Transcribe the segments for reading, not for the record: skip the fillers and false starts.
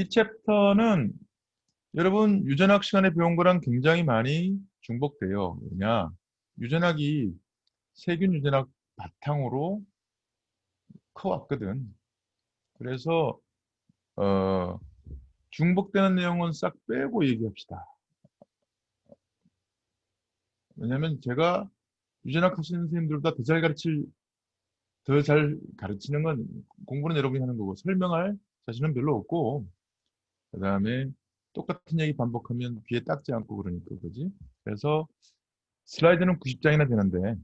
이 챕터는 여러분 유전학 시간에 배운 거랑 굉장히 많이 중복돼요. 왜냐? 유전학이 세균 유전학 바탕으로 커왔거든. 그래서 어, 중복되는 내용은 싹 빼고 얘기합시다. 왜냐면 제가 유전학 하시는 선생님들보다 더 잘 가르치는 건 공부는 여러분이 하는 거고 설명할 자신은 별로 없고 그 다음에 똑같은 얘기 반복하면 귀에 닦지 않고 그러니까 그지? 그래서 슬라이드는 90장이나 되는데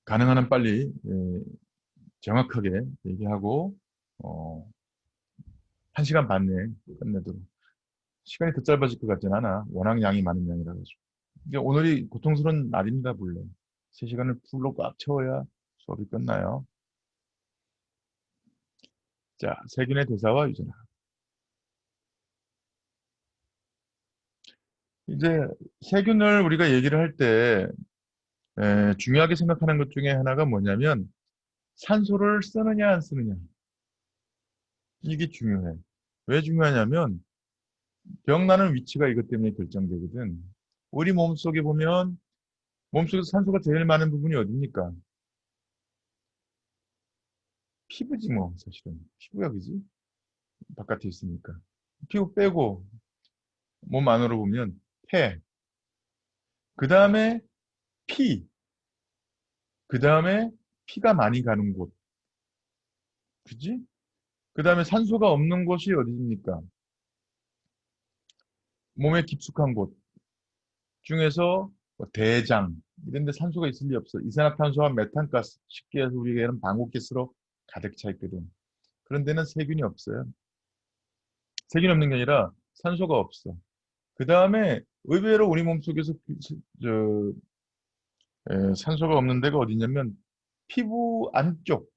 가능한 한 빨리 정확하게 얘기하고 어, 1시간 반 내에 끝내도록 시간이 더 짧아질 것 같진 않아. 워낙 양이 많은 양이라 가지고. 이게 오늘이 고통스러운 날입니다, 본래. 3시간을 풀로 꽉 채워야 수업이 끝나요. 자, 세균의 대사와 유전학. 이제 세균을 우리가 얘기를 할 때 중요하게 생각하는 것 중에 하나가 뭐냐면 산소를 쓰느냐 안 쓰느냐. 이게 중요해. 왜 중요하냐면 병나는 위치가 이것 때문에 결정되거든. 우리 몸속에 보면 몸속에서 산소가 제일 많은 부분이 어디입니까? 피부지 뭐 사실은. 피부야 그지? 바깥에 있으니까. 피부 빼고 몸 안으로 보면 폐, 그 다음에 피, 그 다음에 피가 많이 가는 곳, 그지? 그 다음에 산소가 없는 곳이 어디입니까? 몸에 깊숙한 곳 중에서 뭐 대장 이런 데 산소가 있을 리 없어. 이산화탄소와 메탄가스 쉽게 해서 우리가 방울가스로 가득 차 있거든. 그런 데는 세균이 없어요. 세균이 없는 게 아니라 산소가 없어. 그 다음에 의외로 우리 몸속에서 산소가 없는 데가 어디냐면 피부 안쪽,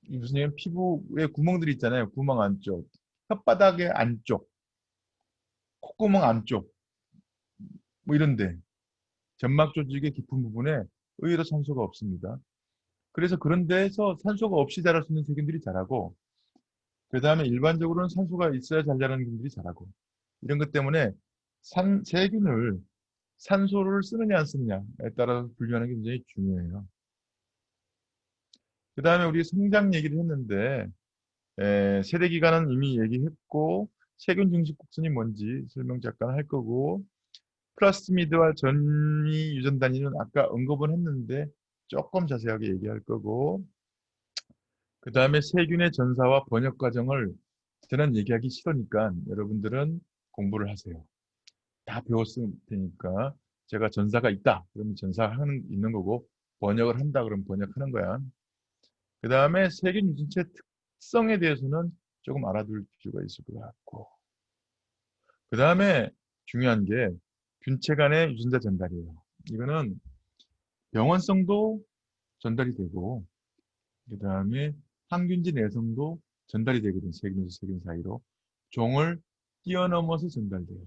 무슨 얘기냐면 피부에 구멍들이 있잖아요. 구멍 안쪽, 혓바닥의 안쪽, 콧구멍 안쪽, 뭐 이런데 점막 조직의 깊은 부분에 의외로 산소가 없습니다. 그래서 그런 데에서 산소가 없이 자랄 수 있는 세균들이 자라고, 그 다음에 일반적으로는 산소가 있어야 잘 자라는 균들이 자라고, 이런 것 때문에 세균을 산소를 쓰느냐 안 쓰느냐에 따라 분류하는 게 굉장히 중요해요. 그 다음에 우리 성장 얘기를 했는데 세대기간은 이미 얘기했고 세균 증식 곡선이 뭔지 설명 잠깐 할 거고 플라스미드와 전이 유전 단위는 아까 언급은 했는데 조금 자세하게 얘기할 거고 그 다음에 세균의 전사와 번역 과정을 저는 얘기하기 싫으니까 여러분들은 공부를 하세요. 다 배웠을 테니까 제가 전사가 있다 그러면 전사하는 있는 거고 번역을 한다 그러면 번역하는 거야. 그 다음에 세균 유전체 특성에 대해서는 조금 알아둘 필요가 있을 것 같고 그 다음에 중요한 게 균체 간의 유전자 전달이에요. 이거는 병원성도 전달이 되고 그 다음에 항균지 내성도 전달이 되거든. 세균에서 세균 사이로. 종을 뛰어넘어서 전달돼요.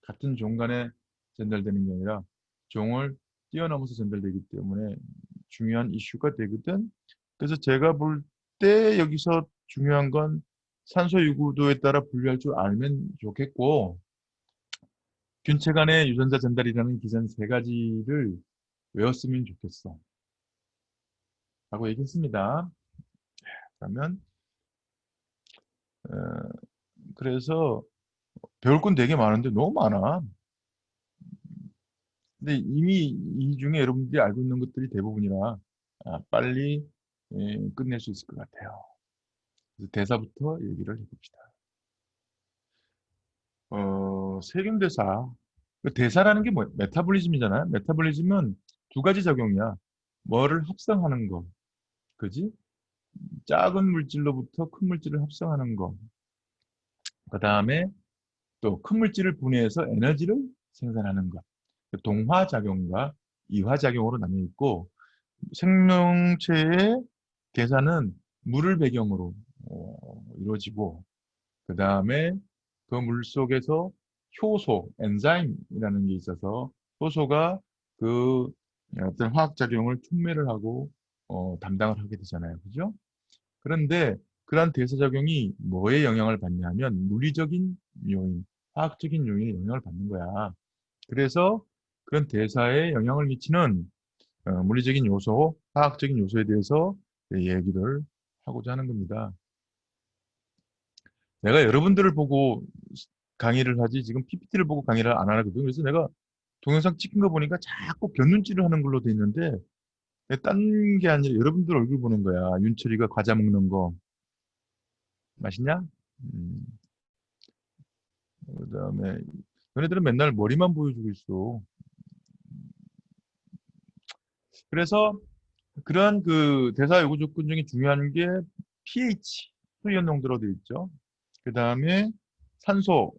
같은 종 간에 전달되는 게 아니라 종을 뛰어넘어서 전달되기 때문에 중요한 이슈가 되거든. 그래서 제가 볼 때 여기서 중요한 건 산소 유구도에 따라 분류할 줄 알면 좋겠고 균체 간의 유전자 전달이라는 기전 세 가지를 외웠으면 좋겠어. 라고 얘기했습니다. 그러면 어, 그래서 배울 건 되게 많은데 너무 많아. 근데 이미 이 중에 여러분들이 알고 있는 것들이 대부분이라 빨리 끝낼 수 있을 것 같아요. 그래서 대사부터 얘기를 해봅시다. 세균대사. 그 대사라는 게 뭐예요? 메타볼리즘이잖아요. 메타볼리즘은 두 가지 작용이야. 뭐를 합성하는 거. 그지? 작은 물질로부터 큰 물질을 합성하는 거. 그 다음에 또 큰 물질을 분해해서 에너지를 생산하는 것. 동화작용과 이화작용으로 나뉘어 있고, 생명체의 대사는 물을 배경으로 이루어지고, 그 다음에 그 물 속에서 효소, 엔자임이라는 게 있어서 효소가 그 어떤 화학작용을 촉매를 하고 담당을 하게 되잖아요. 그죠? 그런데 그러한 대사작용이 뭐에 영향을 받냐 하면 물리적인 요인, 화학적인 요인에 영향을 받는 거야. 그래서 그런 대사에 영향을 미치는 물리적인 요소, 화학적인 요소에 대해서 얘기를 하고자 하는 겁니다. 내가 여러분들을 보고 강의를 하지 지금 PPT를 보고 강의를 안 하거든. 그래서 내가 동영상 찍힌 거 보니까 자꾸 곁눈질을 하는 걸로 돼 있는데 딴 게 아니라 여러분들 얼굴 보는 거야. 윤철이가 과자 먹는 거 맛있냐? 그다음에 너네들은 맨날 머리만 보여주고 있어. 그래서 그러한 그 대사 요구 조건 중에 중요한 게 pH, 수이온 농도로 되어 있죠. 그 다음에 산소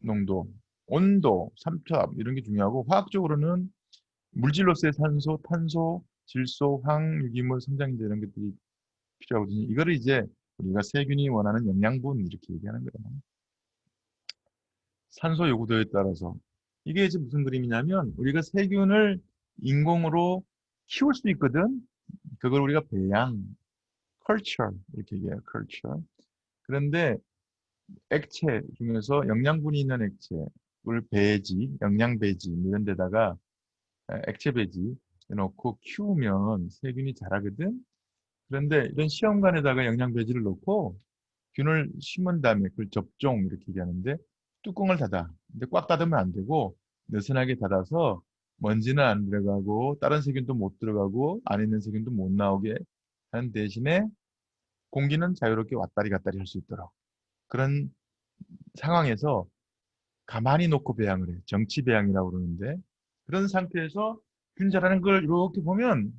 농도, 온도, 삼투압 이런 게 중요하고 화학적으로는 물질로서의 산소, 탄소, 질소, 황, 유기물, 성장인자 이런 것들이 필요하거든요. 이거를 이제 우리가 세균이 원하는 영양분 이렇게 얘기하는 거예요. 산소 요구도에 따라서 이게 이제 무슨 그림이냐면 우리가 세균을 인공으로 키울 수 있거든. 그걸 우리가 배양, culture 이렇게 얘기해요. culture. 그런데 액체 중에서 영양분이 있는 액체를 배지, 영양배지 이런 데다가 액체 배지 넣고 키우면 세균이 자라거든. 그런데 이런 시험관에다가 영양배지를 넣고 균을 심은 다음에 그걸 접종 이렇게 얘기하는데 뚜껑을 닫아. 근데 꽉 닫으면 안 되고 느슨하게 닫아서 먼지는 안 들어가고 다른 세균도 못 들어가고 안에 있는 세균도 못 나오게 하는 대신에 공기는 자유롭게 왔다리 갔다리 할 수 있도록 그런 상황에서 가만히 놓고 배양을 해. 정치 배양이라고 그러는데 그런 상태에서 균 자라는 걸 이렇게 보면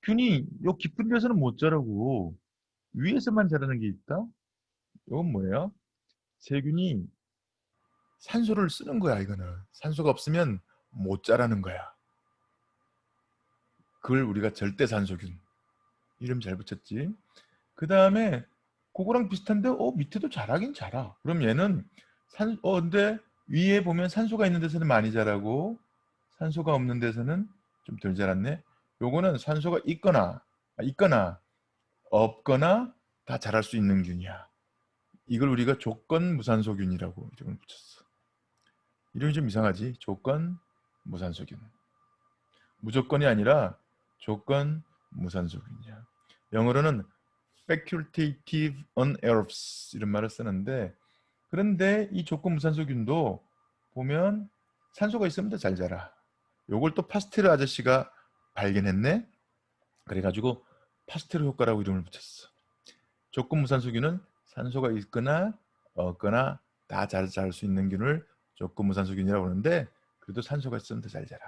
균이 요 깊은 데서는 못 자라고 위에서만 자라는 게 있다? 이건 뭐예요? 세균이 산소를 쓰는 거야, 이거는. 산소가 없으면 못 자라는 거야. 그걸 우리가 절대산소균. 이름 잘 붙였지? 그 다음에 그거랑 비슷한데, 밑에도 자라긴 자라. 그럼 얘는 근데 위에 보면 산소가 있는 데서는 많이 자라고, 산소가 없는 데서는 좀 덜 자랐네. 요거는 산소가 있거나, 없거나 다 자랄 수 있는 균이야. 이걸 우리가 조건 무산소균이라고 이름을 붙였어. 이름이 좀 이상하지? 조건 무산소균. 무조건이 아니라 조건 무산소균이야. 영어로는 facultative unearths 이런 말을 쓰는데 그런데 이 조건 무산소균도 보면 산소가 있으면 더 잘 자라. 요걸 또 파스테르 아저씨가 발견했네. 그래가지고 파스테르 효과라고 이름을 붙였어. 조건 무산소균은 산소가 있거나 없거나 다 잘 자랄 수 있는 균을 조건 무산소균이라고 하는데 그래도 산소가 있으면 더 잘 자라.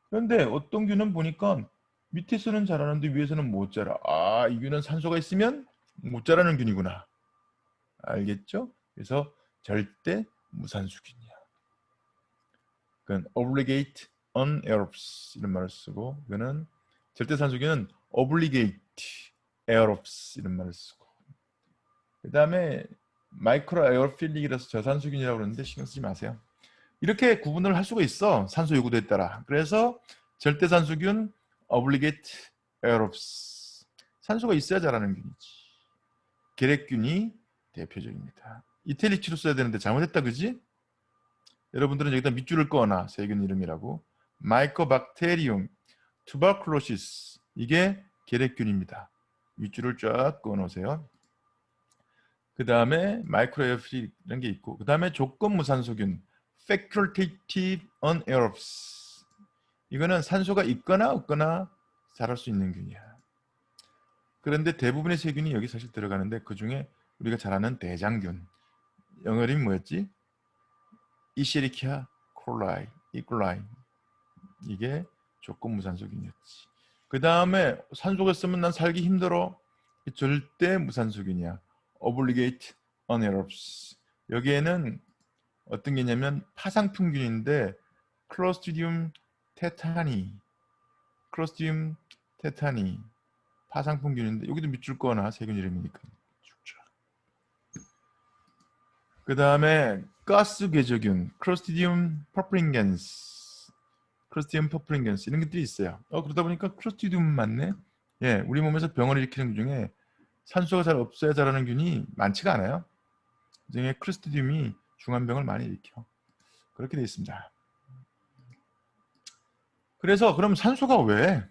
그런데 어떤 균은 보니까 밑에서는 자라는데 위에서는 못 자라. 아, 이 균은 산소가 있으면 못 자라는 균이구나. 알겠죠? 그래서 절대 무산소균이야. 그건 obligate unaerobes 이런 말을 쓰고 이거는 절대 산소균은 obligate aerobes 이런 말을 쓰고 그 다음에 마이크로 에어필릭이라서 저산소균이라고 그러는데 신경 쓰지 마세요. 이렇게 구분을 할 수가 있어. 산소 요구도에 따라. 그래서 절대산소균 obligate aerobes. 산소가 있어야 자라는 균이지. 계렉균이 대표적입니다. 이태리치로 써야 되는데 잘못했다 그지? 여러분들은 여기다 밑줄을 그어놔. 세균 이름이라고. 마이코박테리움 투버클로시스 이게 계렉균입니다. 밑줄을 쫙 그어놓으세요. 그 다음에 마이크로에어필 이런 게 있고 그 다음에 조건무산소균 facultative unearths 이거는 산소가 있거나 없거나 자랄 수 있는 균이야. 그런데 대부분의 세균이 여기 사실 들어가는데 그 중에 우리가 잘 아는 대장균 영어 이름이 뭐였지? 이시리키아 콜라이 이게 조건무산소균이었지. 그 다음에 산소가 있으면 난 살기 힘들어. 절대 무산소균이야. obligate unearths 여기에는 어떤 게 있냐면 파상풍균인데 클로스트리디움 테타니 파상풍균인데 여기도 밑줄 거나 세균 이름이니까 그 다음에 가스 궤조균 클로스트리디움 퍼프링겐스 이런 것들이 있어요. 그러다 보니까 클로스트리디움 맞네. 예, 우리 몸에서 병을 일으키는 균 중에 산소가 잘 없어야 자라는 균이 많지가 않아요. 그중에 클로스트리디움이 중환병을 많이 일으켜. 그렇게 되어 있습니다. 그래서 그럼 산소가 왜?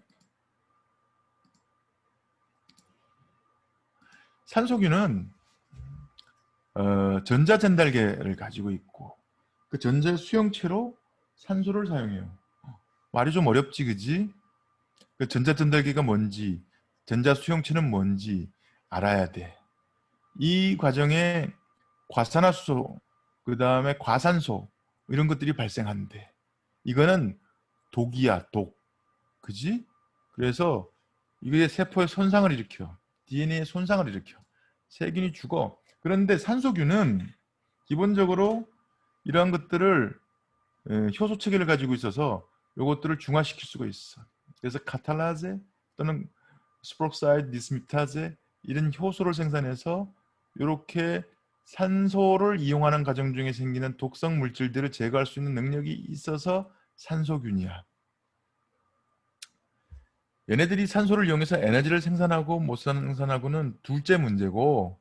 산소균은 전자전달계를 가지고 있고 그 전자 수용체로 산소를 사용해요. 말이 좀 어렵지, 그지? 그 전자전달계가 뭔지, 전자 수용체는 뭔지 알아야 돼. 이 과정에 과산화수소, 그 다음에 과산소 이런 것들이 발생한대. 이거는 독이야, 독. 그지? 그래서 이게 세포의 손상을 일으켜. DNA의 손상을 일으켜. 세균이 죽어. 그런데 산소균은 기본적으로 이러한 것들을 효소 체계를 가지고 있어서 이것들을 중화시킬 수가 있어. 그래서 카탈라제 또는 스프록사이드 디스미타제 이런 효소를 생산해서 이렇게 산소를 이용하는 과정 중에 생기는 독성 물질들을 제거할 수 있는 능력이 있어서 산소균이야. 얘네들이 산소를 이용해서 에너지를 생산하고 못 생산하고는 둘째 문제고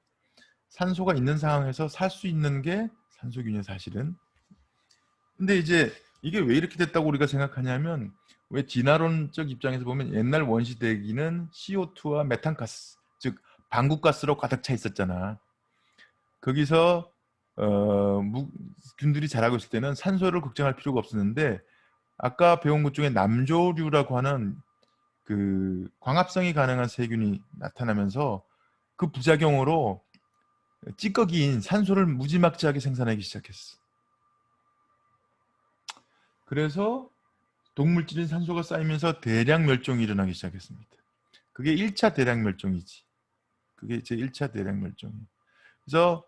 산소가 있는 상황에서 살 수 있는 게 산소균이야 사실은. 근데 이제 이게 왜 이렇게 됐다고 우리가 생각하냐면 왜 진화론적 입장에서 보면 옛날 원시대기는 CO2와 메탄가스 즉 방구가스로 가득 차 있었잖아. 거기서 균들이 자라고 있을 때는 산소를 걱정할 필요가 없었는데 아까 배운 것 중에 남조류라고 하는 그 광합성이 가능한 세균이 나타나면서 그 부작용으로 찌꺼기인 산소를 무지막지하게 생산하기 시작했어. 그래서 동물질인 산소가 쌓이면서 대량 멸종이 일어나기 시작했습니다. 그게 1차 대량 멸종이지. 그게 제 1차 대량 멸종이. 그래서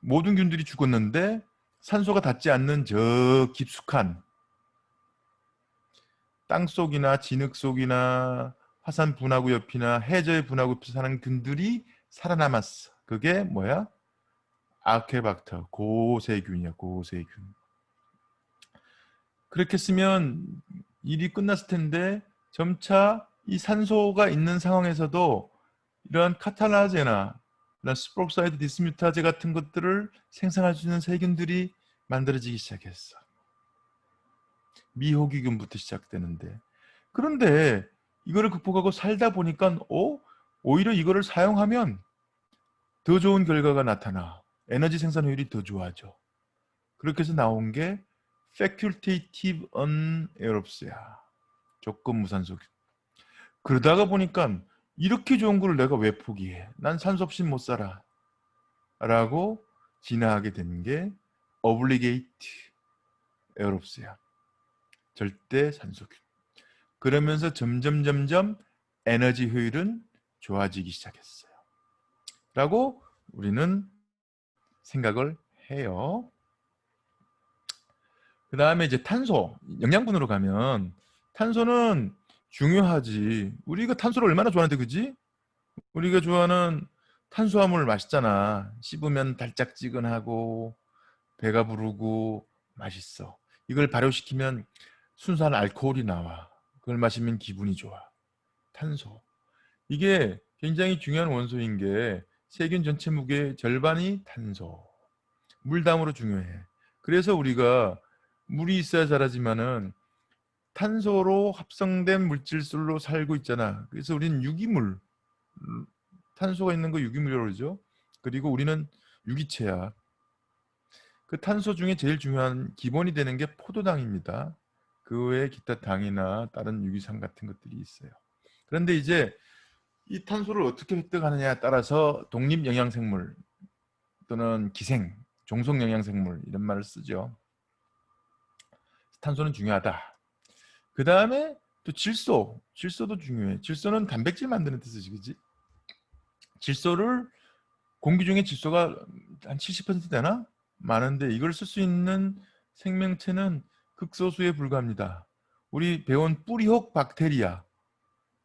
모든 균들이 죽었는데 산소가 닿지 않는 저 깊숙한 땅속이나 진흙 속이나 화산 분화구 옆이나 해저의 분화구 옆에 사는 균들이 살아남았어. 그게 뭐야? 아케박터, 고세균이야, 고세균. 그렇게 했으면 일이 끝났을 텐데 점차 이 산소가 있는 상황에서도 이러한 카탈라제나 이런 스프록사이드 디스뮤타제 같은 것들을 생산할 수 있는 세균들이 만들어지기 시작했어. 미호기균부터 시작되는데. 그런데 이거를 극복하고 살다 보니까 오히려 이거를 사용하면 더 좋은 결과가 나타나. 에너지 생산 효율이 더 좋아져. 그렇게 해서 나온 게 Facultative Anaerobes야. 조건 무산소균. 그러다가 보니까 이렇게 좋은 걸 내가 왜 포기해? 난 산소 없이 못 살아. 라고 진화하게 된 게 Obligate Aerobes야. 절대 산소균. 그러면서 점점 에너지 효율은 좋아지기 시작했어요. 라고 우리는 생각을 해요. 그 다음에 이제 탄소, 영양분으로 가면 탄소는 중요하지. 우리가 탄소를 얼마나 좋아하는데, 그지? 우리가 좋아하는 탄수화물 맛있잖아. 씹으면 달짝지근하고 배가 부르고 맛있어. 이걸 발효시키면 순수한 알코올이 나와. 그걸 마시면 기분이 좋아. 탄소. 이게 굉장히 중요한 원소인 게 세균 전체 무게의 절반이 탄소. 물담으로 중요해. 그래서 우리가 물이 있어야 자라지만은 탄소로 합성된 물질술로 살고 있잖아. 그래서 우리는 유기물, 탄소가 있는 거 유기물이라고 그러죠. 그리고 우리는 유기체야. 그 탄소 중에 제일 중요한 기본이 되는 게 포도당입니다. 그 외에 기타 당이나 다른 유기산 같은 것들이 있어요. 그런데 이제 이 탄소를 어떻게 획득하느냐에 따라서 독립영양생물 또는 기생, 종속영양생물 이런 말을 쓰죠. 탄소는 중요하다. 그 다음에 또 질소, 질소도 중요해. 질소는 단백질 만드는 데 쓰지, 그지? 질소를 공기 중에 질소가 한 70% 되나? 많은데 이걸 쓸 수 있는 생명체는 극소수에 불과합니다. 우리 배운 뿌리혹 박테리아,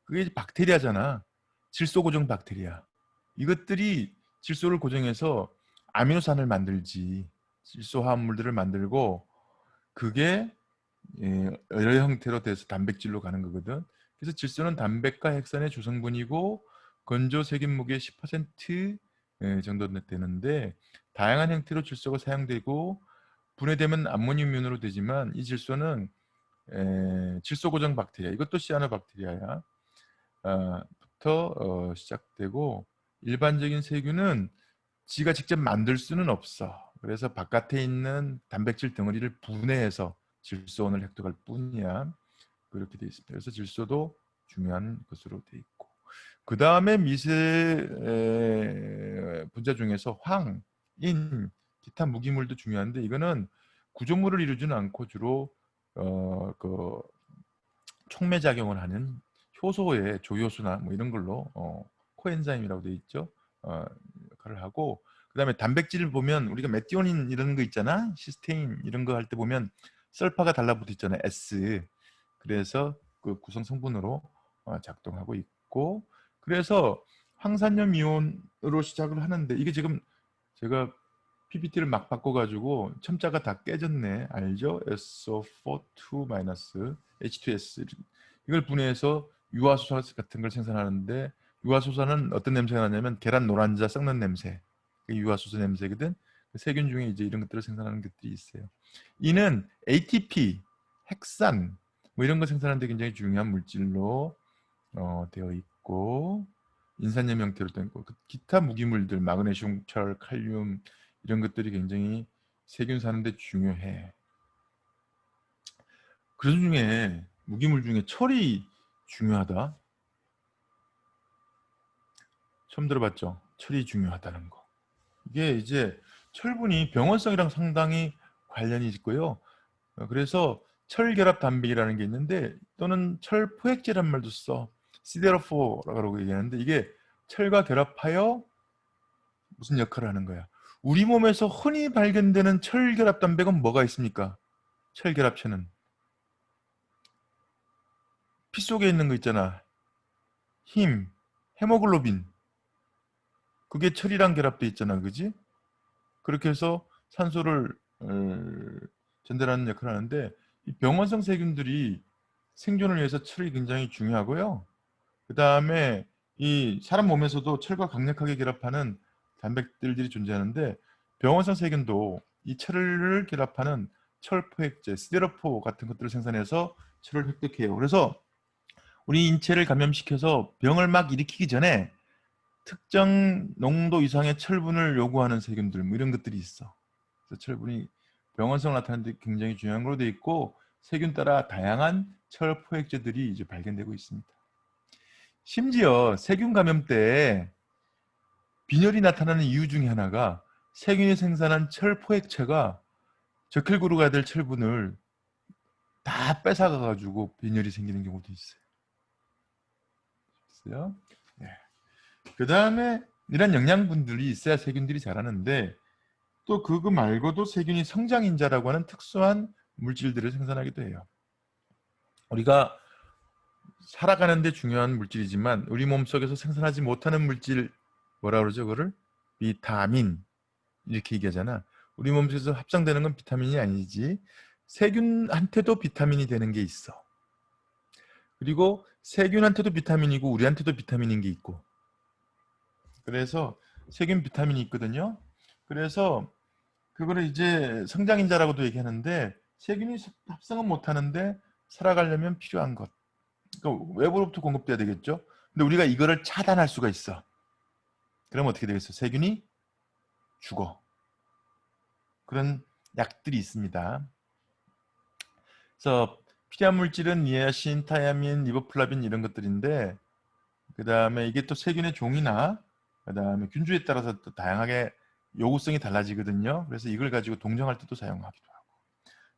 그게 박테리아잖아. 질소 고정 박테리아. 이것들이 질소를 고정해서 아미노산을 만들지. 질소 화합물들을 만들고 그게 여러 형태로 돼서 단백질로 가는 거거든. 그래서 질소는 담백과 핵산의 조성분이고 건조 세균 무게 10% 정도 되는데 다양한 형태로 질소가 사용되고 분해되면 암모늄이온으로 되지만 이 질소는 질소 고정 박테리아, 이것도 시아노박테리아야. 부터 시작되고 일반적인 세균은 지가 직접 만들 수는 없어. 그래서 바깥에 있는 단백질 덩어리를 분해해서 질소원을 획득할 뿐이야. 그렇게 돼 있습니다. 그래서 질소도 중요한 것으로 돼 있고 그 다음에 미세 분자 중에서 황, 인, 기타 무기물도 중요한데 이거는 구조물을 이루지는 않고 주로 그 촉매작용을 하는 효소의 조효수나 뭐 이런 걸로 코엔자임이라고 되어 있죠. 역할을 하고 그다음에 단백질을 보면 우리가 메티오닌 이런 거 있잖아. 시스테인 이런 거 할 때 보면 설파가 달라붙어 있잖아. S. 그래서 그 구성 성분으로 작동하고 있고 그래서 황산염 이온으로 시작을 하는데 이게 지금 제가 PPT를 막 바꿔가지고 첨자가 다 깨졌네. 알죠? SO42- H2S 이걸 분해해서 유화소사 같은 걸 생산하는데 유화소사는 어떤 냄새가 나냐면 계란 노란자 썩는 냄새. 유화소사 냄새거든. 세균 중에 이제 이런 것들을 생산하는 것들이 있어요. 이는 ATP, 핵산 뭐 이런 거 생산하는 데 굉장히 중요한 물질로 되어 있고 인산염 형태로 된 거. 기타 무기물들 마그네슘, 철, 칼륨 이런 것들이 굉장히 세균 사는데 중요해. 그 중에 무기물 중에 철이 중요하다. 처음 들어봤죠? 철이 중요하다는 거. 이게 이제 철분이 병원성이랑 상당히 관련이 있고요. 그래서 철결합 단백이라는 게 있는데 또는 철포획제란 말도 써. 시데로포라고 얘기하는데 이게 철과 결합하여 무슨 역할을 하는 거야? 우리 몸에서 흔히 발견되는 철결합 단백은 뭐가 있습니까? 철결합체는 피 속에 있는 거 있잖아. 힘, 헤모글로빈. 그게 철이랑 결합돼 있잖아. 그지? 그렇게 해서 산소를 전달하는 역할을 하는데 이 병원성 세균들이 생존을 위해서 철이 굉장히 중요하고요. 그 다음에 이 사람 몸에서도 철과 강력하게 결합하는 단백질들이 존재하는데 병원성 세균도 이 철을 결합하는 철포획제, 시데로포 같은 것들을 생산해서 철을 획득해요. 그래서 우리 인체를 감염시켜서 병을 막 일으키기 전에 특정 농도 이상의 철분을 요구하는 세균들 뭐 이런 것들이 있어. 그래서 철분이 병원성을 나타내는 데 굉장히 중요한 걸로 되어 있고 세균 따라 다양한 철 포획제들이 이제 발견되고 있습니다. 심지어 세균 감염 때 빈혈이 나타나는 이유 중에 하나가 세균이 생산한 철 포획체가 적혈구로 가야 될 철분을 다 뺏어가 가지고 빈혈이 생기는 경우도 있어요. 네. 그 다음에 이런 영양분들이 있어야 세균들이 자라는데 또 그거 말고도 세균이 성장인자라고 하는 특수한 물질들을 생산하기도 해요. 우리가 살아가는데 중요한 물질이지만 우리 몸속에서 생산하지 못하는 물질 뭐라 그러죠? 그거를 비타민 이렇게 얘기하잖아. 우리 몸속에서 합성되는 건 비타민이 아니지. 세균한테도 비타민이 되는 게 있어. 그리고 세균한테도 비타민이고 우리한테도 비타민인 게 있고. 그래서 세균 비타민이 있거든요. 그래서 그거를 이제 성장인자라고도 얘기하는데 세균이 합성은 못하는데 살아가려면 필요한 것. 그러니까 외부로부터 공급돼야 되겠죠. 근데 우리가 이거를 차단할 수가 있어. 그럼 어떻게 되겠어? 세균이 죽어. 그런 약들이 있습니다. 그래서 필요한 물질은 니아신, 타야민, 리보플라빈 이런 것들인데 그 다음에 이게 또 세균의 종이나 그 다음에 균주에 따라서 또 다양하게 요구성이 달라지거든요. 그래서 이걸 가지고 동정할 때도 사용하기도 하고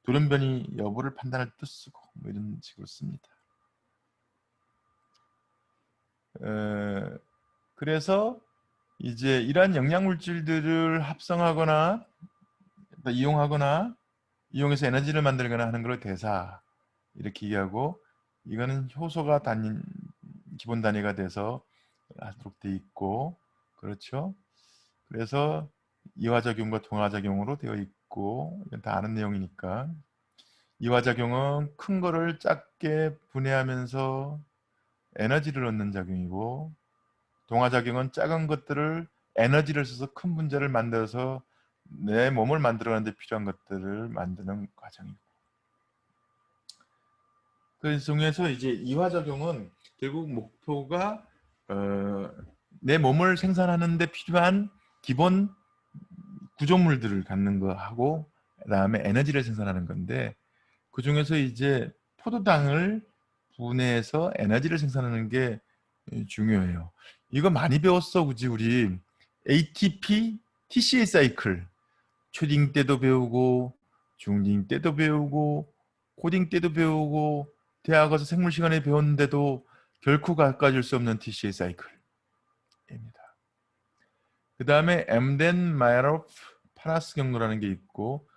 돌연변이 여부를 판단할 때도 쓰고 뭐 이런 식으로 씁니다. 그래서 이제 이러한 영양물질들을 합성하거나 이용하거나 이용해서 에너지를 만들거나 하는 걸 대사 이렇게 얘기하고 이거는 효소가 기본 단위가 돼서 하도록 돼 있고 그렇죠. 그래서 이화작용과 동화작용으로 되어 있고 이건 다 아는 내용이니까 이화작용은 큰 거를 작게 분해하면서 에너지를 얻는 작용이고, 동화작용은 작은 것들을 에너지를 써서 큰 분자를 만들어서 내 몸을 만들어가는데 필요한 것들을 만드는 과정이고, 그 중에서 이제 이화작용은 결국 목표가 내 몸을 생산하는 데 필요한 기본 구조물들을 갖는 거 하고, 그다음에 에너지를 생산하는 건데, 그 중에서 이제 포도당을 분해해서 에너지를 생산하는 게 중요해요. 이거 많이 배웠어, 그지? 우리 ATP, TCA 사이클 초딩 때도 배우고, 중딩 때도 배우고, 고딩 때도 배우고, 대학 가서 생물 시간에 배웠는데도 결코 가까워질 수 없는 TCA 사이클입니다. 그 다음에 엠덴 마야로프 파나스 경로라는 게 있고,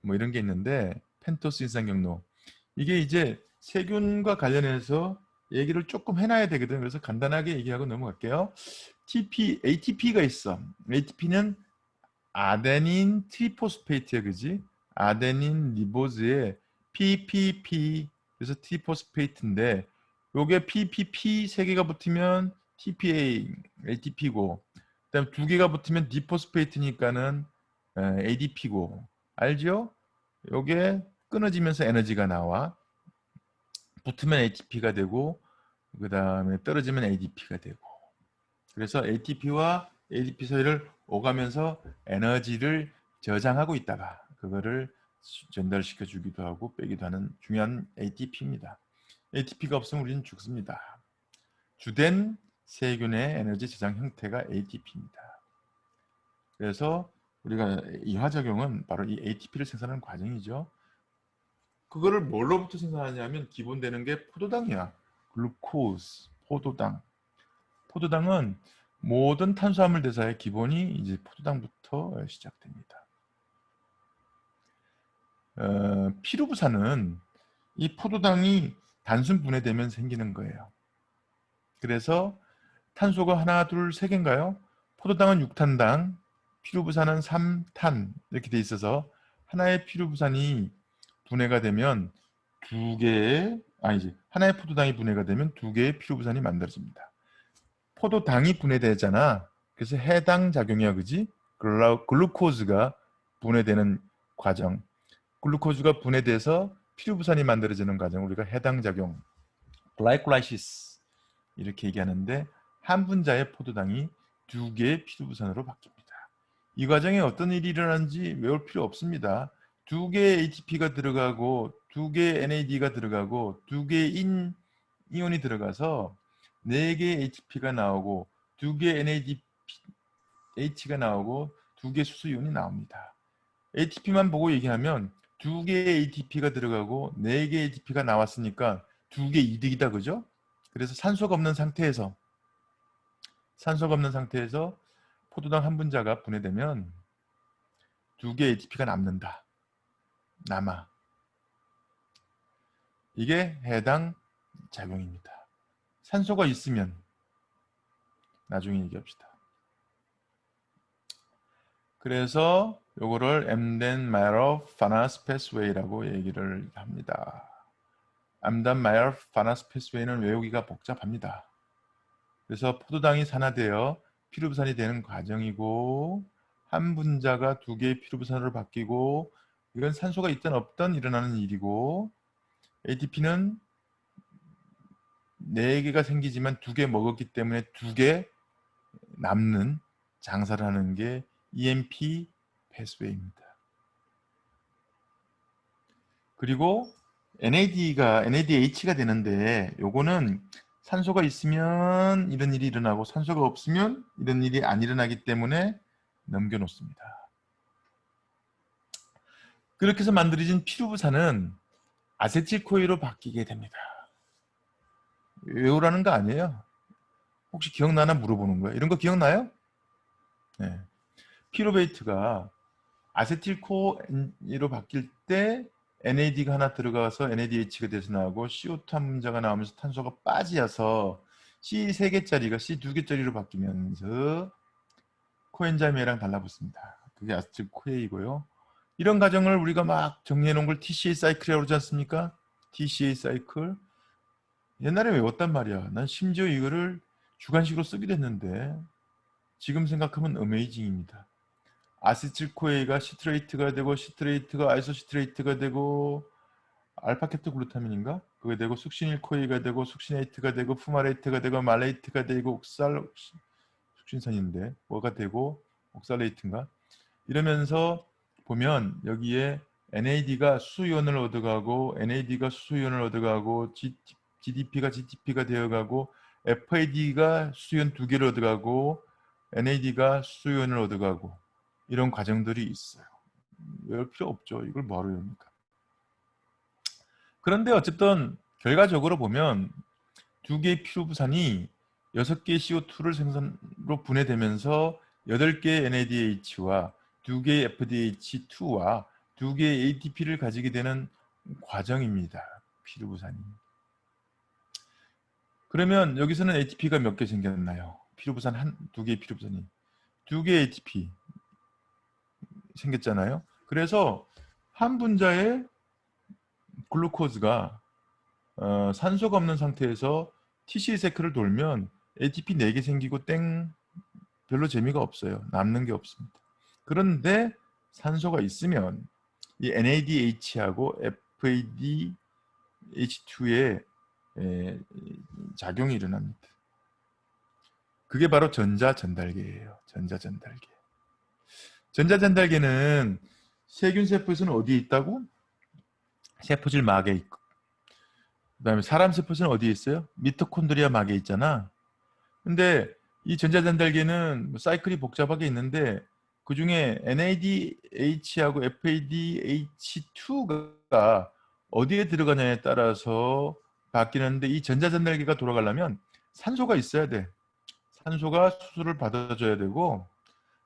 뭐 이런 게 있는데, 펜토스 인산 경로, 이게 이제 세균과 관련해서 얘기를 조금 해놔야 되거든. 그래서 간단하게 얘기하고 넘어갈게요. ATP가 있어. ATP는 아데닌 트리포스페이트야, 그지? 아데닌 리보즈에 PPP, 그래서 트리포스페이트인데, 요게 PPP 세 개가 붙으면 TPA, ATP고, 그다음 두 개가 붙으면 디포스페이트니까는 ADP고, 알죠? 요게 끊어지면서 에너지가 나와. 붙으면 ATP가 되고, 그 다음에 떨어지면 ADP가 되고. 그래서 ATP와 ADP 사이를 오가면서 에너지를 저장하고 있다가 그거를 전달시켜 주기도 하고 빼기도 하는 중요한 ATP입니다. ATP가 없으면 우리는 죽습니다. 주된 세균의 에너지 저장 형태가 ATP입니다. 그래서 우리가 이화작용은 바로 이 ATP를 생산하는 과정이죠. 그거를 뭘로부터 생산하냐면 기본 되는 게 포도당이야. 글루코스, 포도당. 포도당은 모든 탄수화물 대사의 기본이 이제 포도당부터 시작됩니다. 피루부산은 이 포도당이 단순 분해되면 생기는 거예요. 그래서 탄소가 하나, 둘, 세 개인가요? 포도당은 6탄당, 피루부산은 3탄 이렇게 돼 있어서 하나의 피루부산이 분해가 되면 하나의 포도당이 분해가 되면 두 개의 피루부산이 만들어집니다. 포도당이 분해되잖아. 그래서 해당 작용이야, 그지? 글루코즈가 분해되는 과정. 글루코즈가 분해돼서 피루부산이 만들어지는 과정. 우리가 해당 작용, 글라이콜라이시스 이렇게 얘기하는데, 한 분자의 포도당이 두 개의 피루부산으로 바뀝니다. 이 과정에 어떤 일이 일어나는지 외울 필요 없습니다. 두 개의 ATP가 들어가고 두 개의 NAD가 들어가고 두 개의 이온이 들어가서 네 개의 ATP가 나오고 두 개의 NADH가 나오고 두 개의 수소이온이 나옵니다. ATP만 보고 얘기하면 두 개의 ATP가 들어가고 네 개의 ATP가 나왔으니까 두 개 이득이다, 그죠? 그래서 산소가 없는 상태에서 포도당 한 분자가 분해되면 두 개의 ATP가 남아. 이게 해당 작용입니다. 산소가 있으면 나중에 얘기합시다. 그래서 요거를 엠덴-마이어로프-파나스 패스웨이라고 얘기를 합니다. 엠덴-마이어로프-파나스 패스웨이는 외우기가 복잡합니다. 그래서 포도당이 산화되어 피루부산이 되는 과정이고, 한 분자가 두 개의 피루부산으로 바뀌고, 이건 산소가 있든 없든 일어나는 일이고, ATP는 네 개가 생기지만 두 개 먹었기 때문에 두 개 남는 장사를 하는 게 EMP 패스웨이입니다. 그리고 NADH가 되는데, 요거는 산소가 있으면 이런 일이 일어나고 산소가 없으면 이런 일이 안 일어나기 때문에 넘겨놓습니다. 그렇게 해서 만들어진 피루부산은 아세틸코이로 바뀌게 됩니다. 외우라는 거 아니에요. 혹시 기억나나 물어보는 거예요. 이런 거 기억나요? 네. 피루베이트가 아세틸코이로 바뀔 때 NAD가 하나 들어가서 NADH가 돼서 나오고 CO2 한 분자가 나오면서 탄소가 빠져서 C 3개짜리가 C 2개짜리로 바뀌면서 코엔자임이랑 달라붙습니다. 그게 아세틸코에이고요. 이런 과정을 우리가 막 정리해 놓은 걸 TCA 사이클이라고 그러지 않습니까? TCA 사이클. 옛날에 외웠단 말이야. 난 심지어 이거를 주관식으로 쓰기도 했는데 지금 생각하면 어메이징입니다. 아세틸코에가 시트레이트가 되고 시트레이트가 아이소시트레이트가 되고 알파캡토글루타민인가? 그게 되고 숙신일코이가 되고 숙신에이트가 되고 푸마레이트가 되고 말레이트가 되고 숙신선인데 뭐가 되고 옥살레이트인가? 이러면서 보면 여기에 NAD가 수소이온을 얻어가고 NAD가 수소이온을 얻어가고 GDP가 GTP가 되어가고 FAD가 수소이온 2개를 얻어가고 NAD가 수소이온을 얻어가고 이런 과정들이 있어요. 외울 필요 없죠. 이걸 뭐하러 외웁니까? 그런데 어쨌든 결과적으로 보면 두 개의 피루부산이 6개의 CO2를 생산으로 분해되면서 8개의 NADH와 2개의 FDH2와 2개의 ATP를 가지게 되는 과정입니다. 피루부산이. 그러면 여기서는 ATP가 몇 개 생겼나요? 피루부산 두 개의 피루부산이 2개의 ATP 생겼잖아요. 그래서 한 분자의 글루코즈가 산소가 없는 상태에서 TC 사이클을 돌면 ATP 4개 생기고 땡 별로 재미가 없어요. 남는 게 없습니다. 그런데 산소가 있으면 이 NADH하고 FADH2의 작용이 일어납니다. 그게 바로 전자전달계예요. 전자전달계. 전자전달계는 세균 세포에서는 어디에 있다고? 세포질 막에 있고, 그 다음에 사람 세포는 어디에 있어요? 미토콘드리아 막에 있잖아. 근데 이 전자전달계는 사이클이 복잡하게 있는데 그 중에 NADH하고 FADH2가 어디에 들어가냐에 따라서 바뀌는데 이 전자전달계가 돌아가려면 산소가 있어야 돼. 산소가 수소를 받아줘야 되고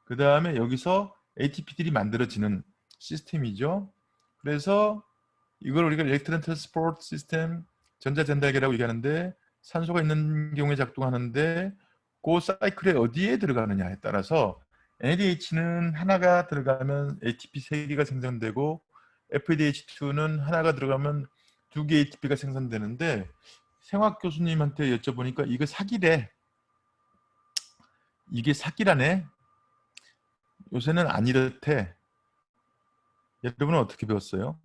그 다음에 여기서 ATP들이 만들어지는 시스템이죠. 그래서 이걸 우리가 일렉트론 트랜스포트 시스템 전자전달계라고 얘기하는데 산소가 있는 경우에 작동하는데 그 사이클에 어디에 들어가느냐에 따라서 NADH는 하나가 들어가면 ATP 3개가 생성되고 FADH2는 하나가 들어가면 2개 ATP가 생성되는데 생화학 교수님한테 여쭤보니까 이거 사기래. 이게 사기라네. 요새는 안 이렇대. 여러분은 어떻게 배웠어요?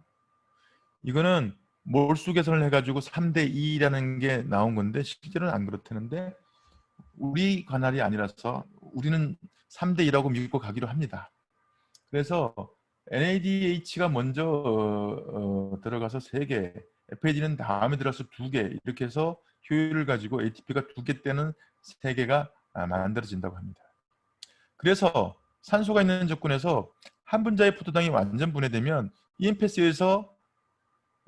이거는 몰수 계산을 해가지고 3대2라는 게 나온 건데 실제로는 안 그렇다는데 우리 관할이 아니라서 우리는 3대2라고 믿고 가기로 합니다. 그래서 NADH가 먼저 들어가서 3개, FAD는 다음에 들어가서 2개 이렇게 해서 효율을 가지고 ATP가 2개 때는 3개가 만들어진다고 합니다. 그래서 산소가 있는 조건에서 한 분자의 포도당이 완전 분해되면 EMPS에서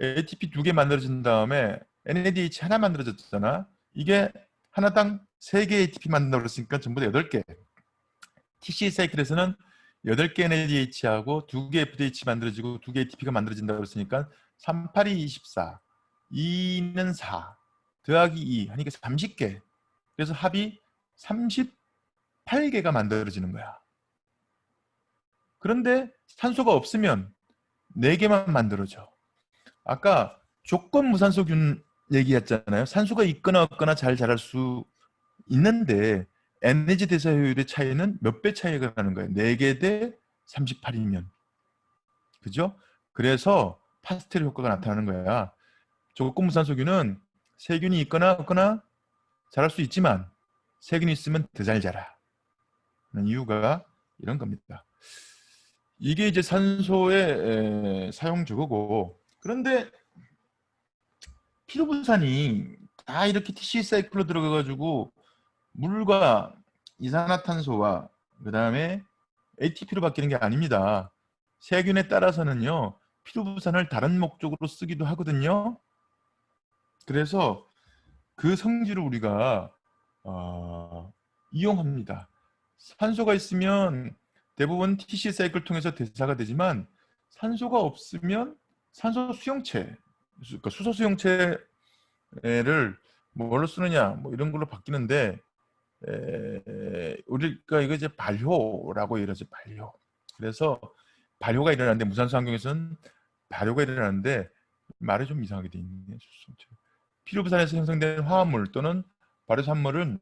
ATP 2개 만들어진 다음에 NADH 하나 만들어졌잖아. 이게 하나당 3개 ATP 만든다고 그랬으니까 전부 다 8개. TC 사이클에서는 8개 NADH하고 2개 FDH 만들어지고 2개 ATP가 만들어진다고 그랬으니까 3, 8이 24, 2는 4, 더하기 2 하니까 30개. 그래서 합이 38개가 만들어지는 거야. 그런데 산소가 없으면 4개만 만들어져. 아까 조건 무산소균 얘기했잖아요. 산소가 있거나 없거나 잘 자랄 수 있는데 에너지 대사 효율의 차이는 몇 배 차이가 나는 거예요. 4개 대 38이면. 그죠? 그래서 파스텔 효과가 나타나는 거야. 조건 무산소균은 세균이 있거나 없거나 자랄 수 있지만 세균이 있으면 더 잘 자라. 는 이유가 이런 겁니다. 이게 이제 산소의 사용 저거고 그런데 피루부산이 다 이렇게 TC 사이클로 들어가가지고 물과 이산화탄소와 그 다음에 ATP로 바뀌는 게 아닙니다. 세균에 따라서는요 피루부산을 다른 목적으로 쓰기도 하거든요. 그래서 그 성질을 우리가 이용합니다. 산소가 있으면 대부분 TC 사이클 통해서 대사가 되지만 산소가 없으면 산소 수용체, 그러니까 수소 수용체를 뭘로 쓰느냐 뭐 이런 걸로 바뀌는데 우리가 이거 이제 발효라고 이러죠. 발효. 그래서 발효가 일어나는데 무산소 환경에서는 발효가 일어나는데 말이 좀 이상하게 돼 있네. 피루부산에서 형성된 화합물 또는 발효산물은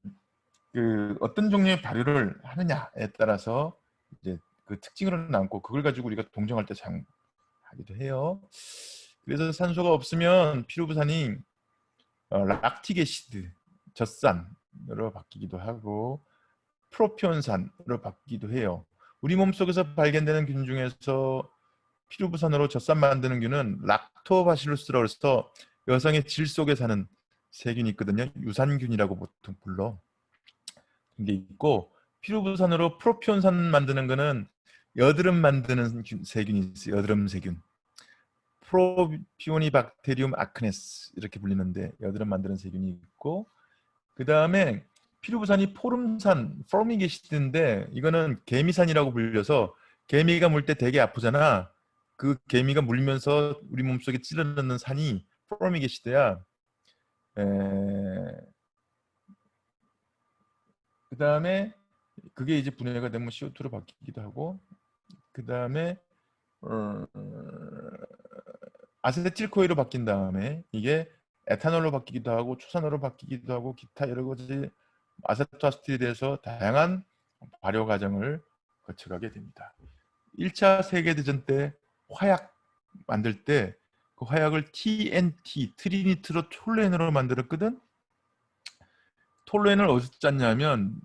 그 어떤 종류의 발효를 하느냐에 따라서 이제 그 특징으로 남고 그걸 가지고 우리가 동정할 때 사용하기도 해요. 그래서 산소가 없으면 피루부산이 락틱 애시드, 젖산으로 바뀌기도 하고 프로피온산으로 바뀌기도 해요. 우리 몸속에서 발견되는 균 중에서 피루부산으로 젖산 만드는 균은 락토바실루스라고 해서 여성의 질 속에 사는 세균이 있거든요. 유산균이라고 보통 불러. 게 있고 피루부산으로 프로피온산 만드는 거는 여드름 만드는 세균이 있어요. 여드름 세균. 프로피오니박테리움 아크네스 이렇게 불리는데 여드름 만드는 세균이 있고 그 다음에 피루부산이 포름산, 포미게시드인데 이거는 개미산이라고 불려서 개미가 물 때 되게 아프잖아. 그 개미가 물면서 우리 몸속에 찔러넣는 산이 포미게시드야. 그 다음에 그게 이제 분해가 되면 CO2로 바뀌기도 하고 그 다음에 아세틸코일로 바뀐 다음에 이게 에탄올로 바뀌기도 하고 초산화로 바뀌기도 하고 기타 여러 가지 아세토아세틸에 대해서 다양한 발효 과정을 거쳐가게 됩니다. 1차 세계대전 때 화약 만들 때 그 화약을 TNT, 트리니트로 톨루엔으로 만들었거든. 톨루엔을 어디서 짰냐면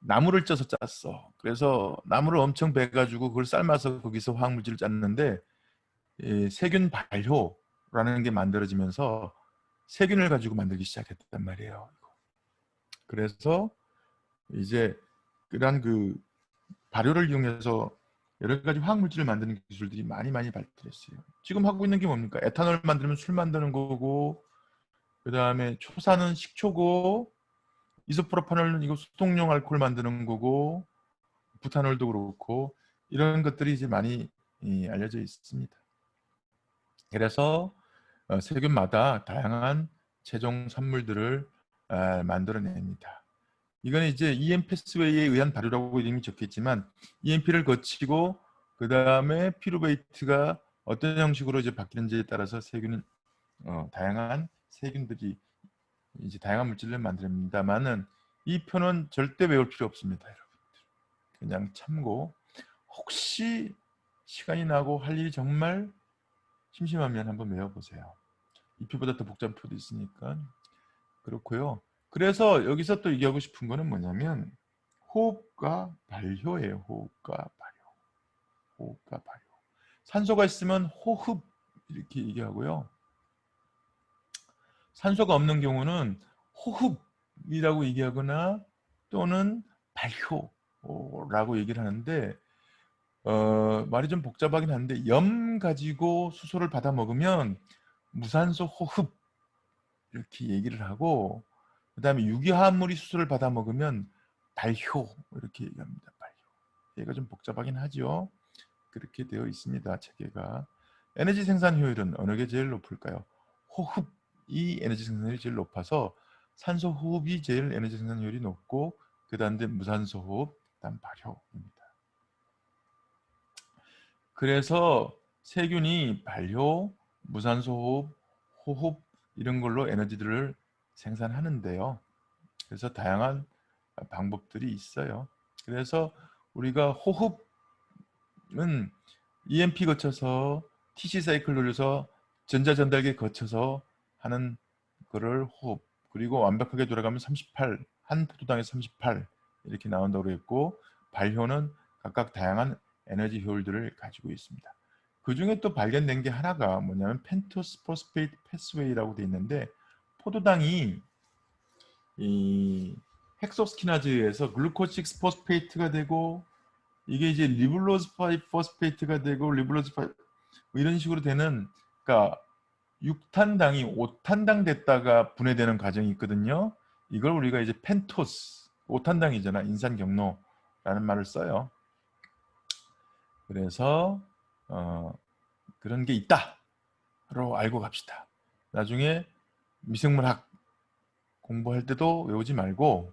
나무를 쪄서 짰어. 그래서 나무를 엄청 베가지고 그걸 삶아서 거기서 화학물질을 짰는데 세균 발효라는 게 만들어지면서 세균을 가지고 만들기 시작했단 말이에요. 그래서 이제 그런 그 발효를 이용해서 여러 가지 화학물질을 만드는 기술들이 많이 발달했어요. 지금 하고 있는 게 뭡니까? 에탄올 만들면 술 만드는 거고 그 다음에 초산은 식초고 이소프로파놀은 이거 수동용 알코올 만드는 거고 부탄올도 그렇고 이런 것들이 이제 많이 알려져 있습니다. 그래서 세균마다 다양한 최종 산물들을 만들어냅니다. 이거는 이제 EM 패스웨이에 의한 발효라고 이름이 적혀있지만 EMP를 거치고 그 다음에 피루베이트가 어떤 형식으로 이제 바뀌는지에 따라서 세균은 다양한 세균들이 이제 다양한 물질을 만듭니다만은 이 표는 절대 외울 필요 없습니다, 여러분. 그냥 참고 혹시 시간이 나고 할 일이 정말 심심하면 한번 외워보세요. 이 표보다 더 복잡한 표도 있으니까. 그렇고요. 그래서 여기서 또 얘기하고 싶은 거는 뭐냐면 호흡과 발효예요. 호흡과 발효. 호흡과 발효. 산소가 있으면 호흡 이렇게 얘기하고요. 산소가 없는 경우는 호흡이라고 얘기하거나 또는 발효라고 얘기를 하는데 말이 좀 복잡하긴 한데 염 가지고 수소를 받아 먹으면 무산소 호흡 이렇게 얘기를 하고 그 다음에 유기화합물이 수소를 받아 먹으면 발효 이렇게 얘기합니다. 발효. 얘가 좀 복잡하긴 하죠. 그렇게 되어 있습니다. 체계가. 에너지 생산 효율은 어느 게 제일 높을까요? 호흡이 에너지 생산율이 제일 높아서 산소 호흡이 제일 에너지 생산 효율이 높고 그 다음에 무산소 호흡, 그다음 발효입니다. 그래서 세균이 발효, 무산소 호흡, 호흡 이런 걸로 에너지들을 생산하는데요. 그래서 다양한 방법들이 있어요. 그래서 우리가 호흡은 EMP 거쳐서 TC 사이클 돌려서 전자전달기 거쳐서 하는 거를 호흡. 그리고 완벽하게 돌아가면 38, 한 포도당에 38 이렇게 나온다고 했고 발효는 각각 다양한 에너지 효율들을 가지고 있습니다. 그 중에 또 발견된 게 하나가 뭐냐면 펜토스 포스페이트 패스웨이라고 돼 있는데 포도당이 이 헥소스키나즈에서 글루코스 6 포스페이트가 되고 이게 이제 리블로즈 5 포스페이트가 되고 리블로즈 5 뭐 이런 식으로 되는 그러니까 6탄당이 5탄당 됐다가 분해되는 과정이 있거든요. 이걸 우리가 이제 펜토스 5탄당이잖아. 인산경로라는 말을 써요. 그래서 그런 게 있다로 알고 갑시다. 나중에 미생물학 공부할 때도 외우지 말고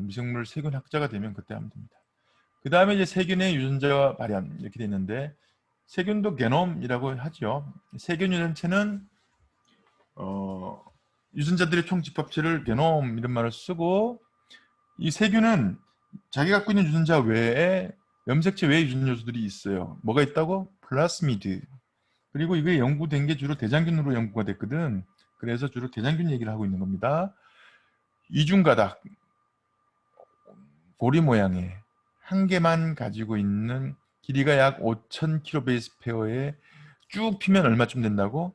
미생물 세균학자가 되면 그때 하면 됩니다. 그 다음에 이제 세균의 유전자 발현 이렇게 돼 있는데 세균도 게놈이라고 하죠. 세균 유전체는 유전자들의 총 집합체를 게놈 이런 말을 쓰고, 이 세균은 자기 갖고 있는 유전자 외에 염색체 외의 유전 요소들이 있어요. 뭐가 있다고? 플라스미드. 그리고 이게 연구된 게 주로 대장균으로 연구가 됐거든. 그래서 주로 대장균 얘기를 하고 있는 겁니다. 이중가닥, 고리 모양의 한 개만 가지고 있는 길이가 약 5000kbase 페어에 쭉 피면 얼마쯤 된다고?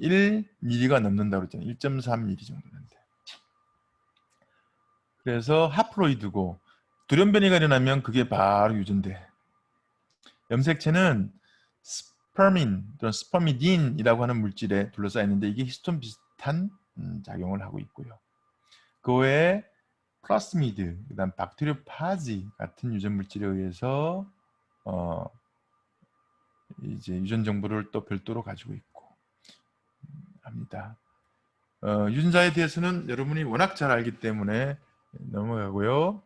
1mm가 넘는다고 그랬잖아요. 1.3mm 정도 된대. 그래서 하플로이드고, 돌연변이가 일어나면 그게 바로 유전돼. 염색체는 스퍼민 또는 스퍼미딘이라고 하는 물질에 둘러싸여 있는데, 이게 히스톤 비슷한 작용을 하고 있고요. 그 외에 플라스미드, 그다음 박테리오파지 같은 유전 물질에 의해서 이제 유전 정보를 또 별도로 가지고 있고 합니다. 유전자에 대해서는 여러분이 워낙 잘 알기 때문에 넘어가고요.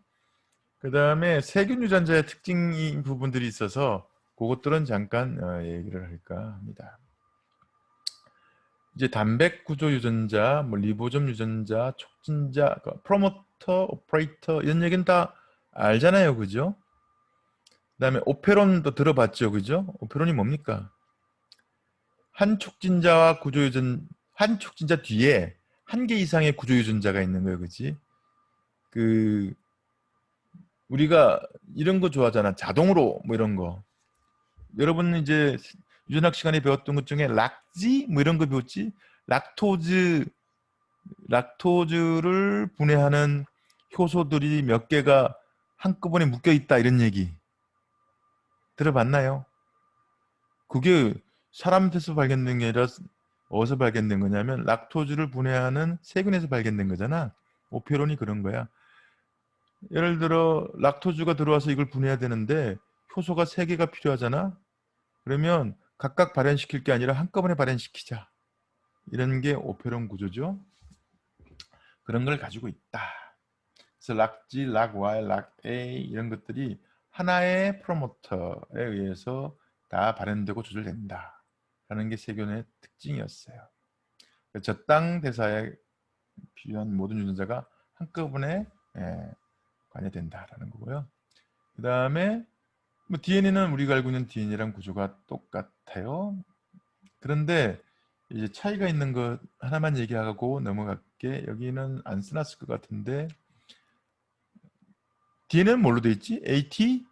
그 다음에 세균 유전자의 특징인 부분들이 있어서 그것들은 잠깐 얘기를 할까 합니다. 이제 단백 구조 유전자, 뭐 리보솜 유전자, 촉진자, 프로모터, 오퍼레이터 이런 얘기는 다 알잖아요, 그죠? 그다음에 오페론도 들어봤죠, 그죠? 오페론이 뭡니까? 한 촉진자와 구조 유전, 한 촉진자 뒤에 한 개 이상의 구조 유전자가 있는 거예요, 그지? 우리가 이런 거 좋아하잖아, 자동으로 뭐 이런 거. 여러분 이제 유전학 시간에 배웠던 것 중에 락지 뭐 이런 거 배웠지? 락토즈를 분해하는 효소들이 몇 개가 한꺼번에 묶여 있다 이런 얘기 들어봤나요? 그게 사람한테서 발견된 게 아니라 어디서 발견된 거냐면 락토즈를 분해하는 세균에서 발견된 거잖아. 오페론이 그런 거야. 예를 들어 락토즈가 들어와서 이걸 분해해야 되는데 효소가 3개가 필요하잖아. 그러면 각각 발현시킬 게 아니라 한꺼번에 발현시키자. 이런 게 오페론 구조죠. 그런 걸 가지고 있다. 그래서 락G, 락Y, 락A 이런 것들이 하나의 프로모터에 의해서 다 발현되고 조절된다. 라는 게 세균의 특징이었어요. 저땅 대사에 필요한 모든 유전자가 한꺼번에 관여된다라는 거고요. 그 다음에 뭐 DNA는 우리가 알고 있는 DNA랑 구조가 똑같아요. 그런데 이제 차이가 있는 것 하나만 얘기하고 넘어갈게. 여기는 안 써놨을 것 같은데 DNA는 뭘로 돼 있지? AT,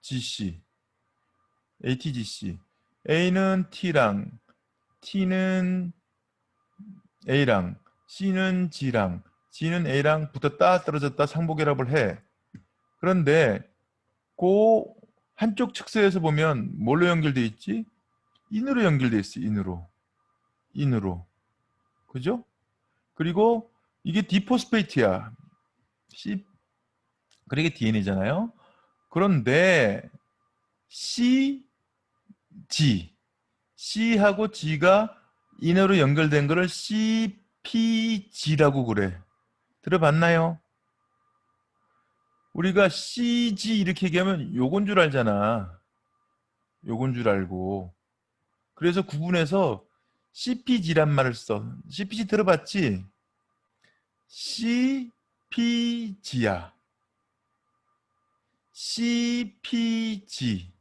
GC, ATGC. A는 T랑, T는 A랑, C는 G랑, G는 A랑 붙었다 떨어졌다 상보결합을 해. 그런데 그 한쪽 측서에서 보면 뭘로 연결돼 있지? 인으로 연결돼 있어. 인으로. 그죠? 그리고 이게 디포스페이트야. 그러게 DNA잖아요. 그런데 C하고 G가 인으로 연결된 거를 CPG라고 그래. 들어봤나요? 우리가 CG 이렇게 얘기하면 요건 줄 알잖아. 요건 줄 알고. 그래서 구분해서 CPG란 말을 써. CPG 들어봤지? CPG야. CPG.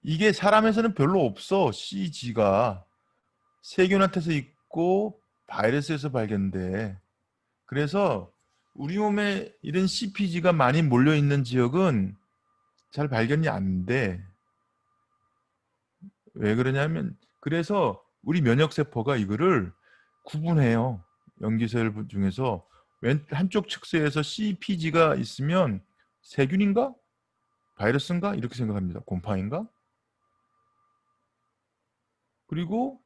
이게 사람에서는 별로 없어. CG가. 세균한테서 있고 바이러스에서 발견돼. 그래서 우리 몸에 이런 CPG가 많이 몰려있는 지역은 잘 발견이 안 돼. 왜 그러냐면 그래서 우리 면역세포가 이거를 구분해요. 염기세포 중에서 한쪽 측서에서 CPG가 있으면 세균인가? 바이러스인가? 이렇게 생각합니다. 곰팡이인가? 그리고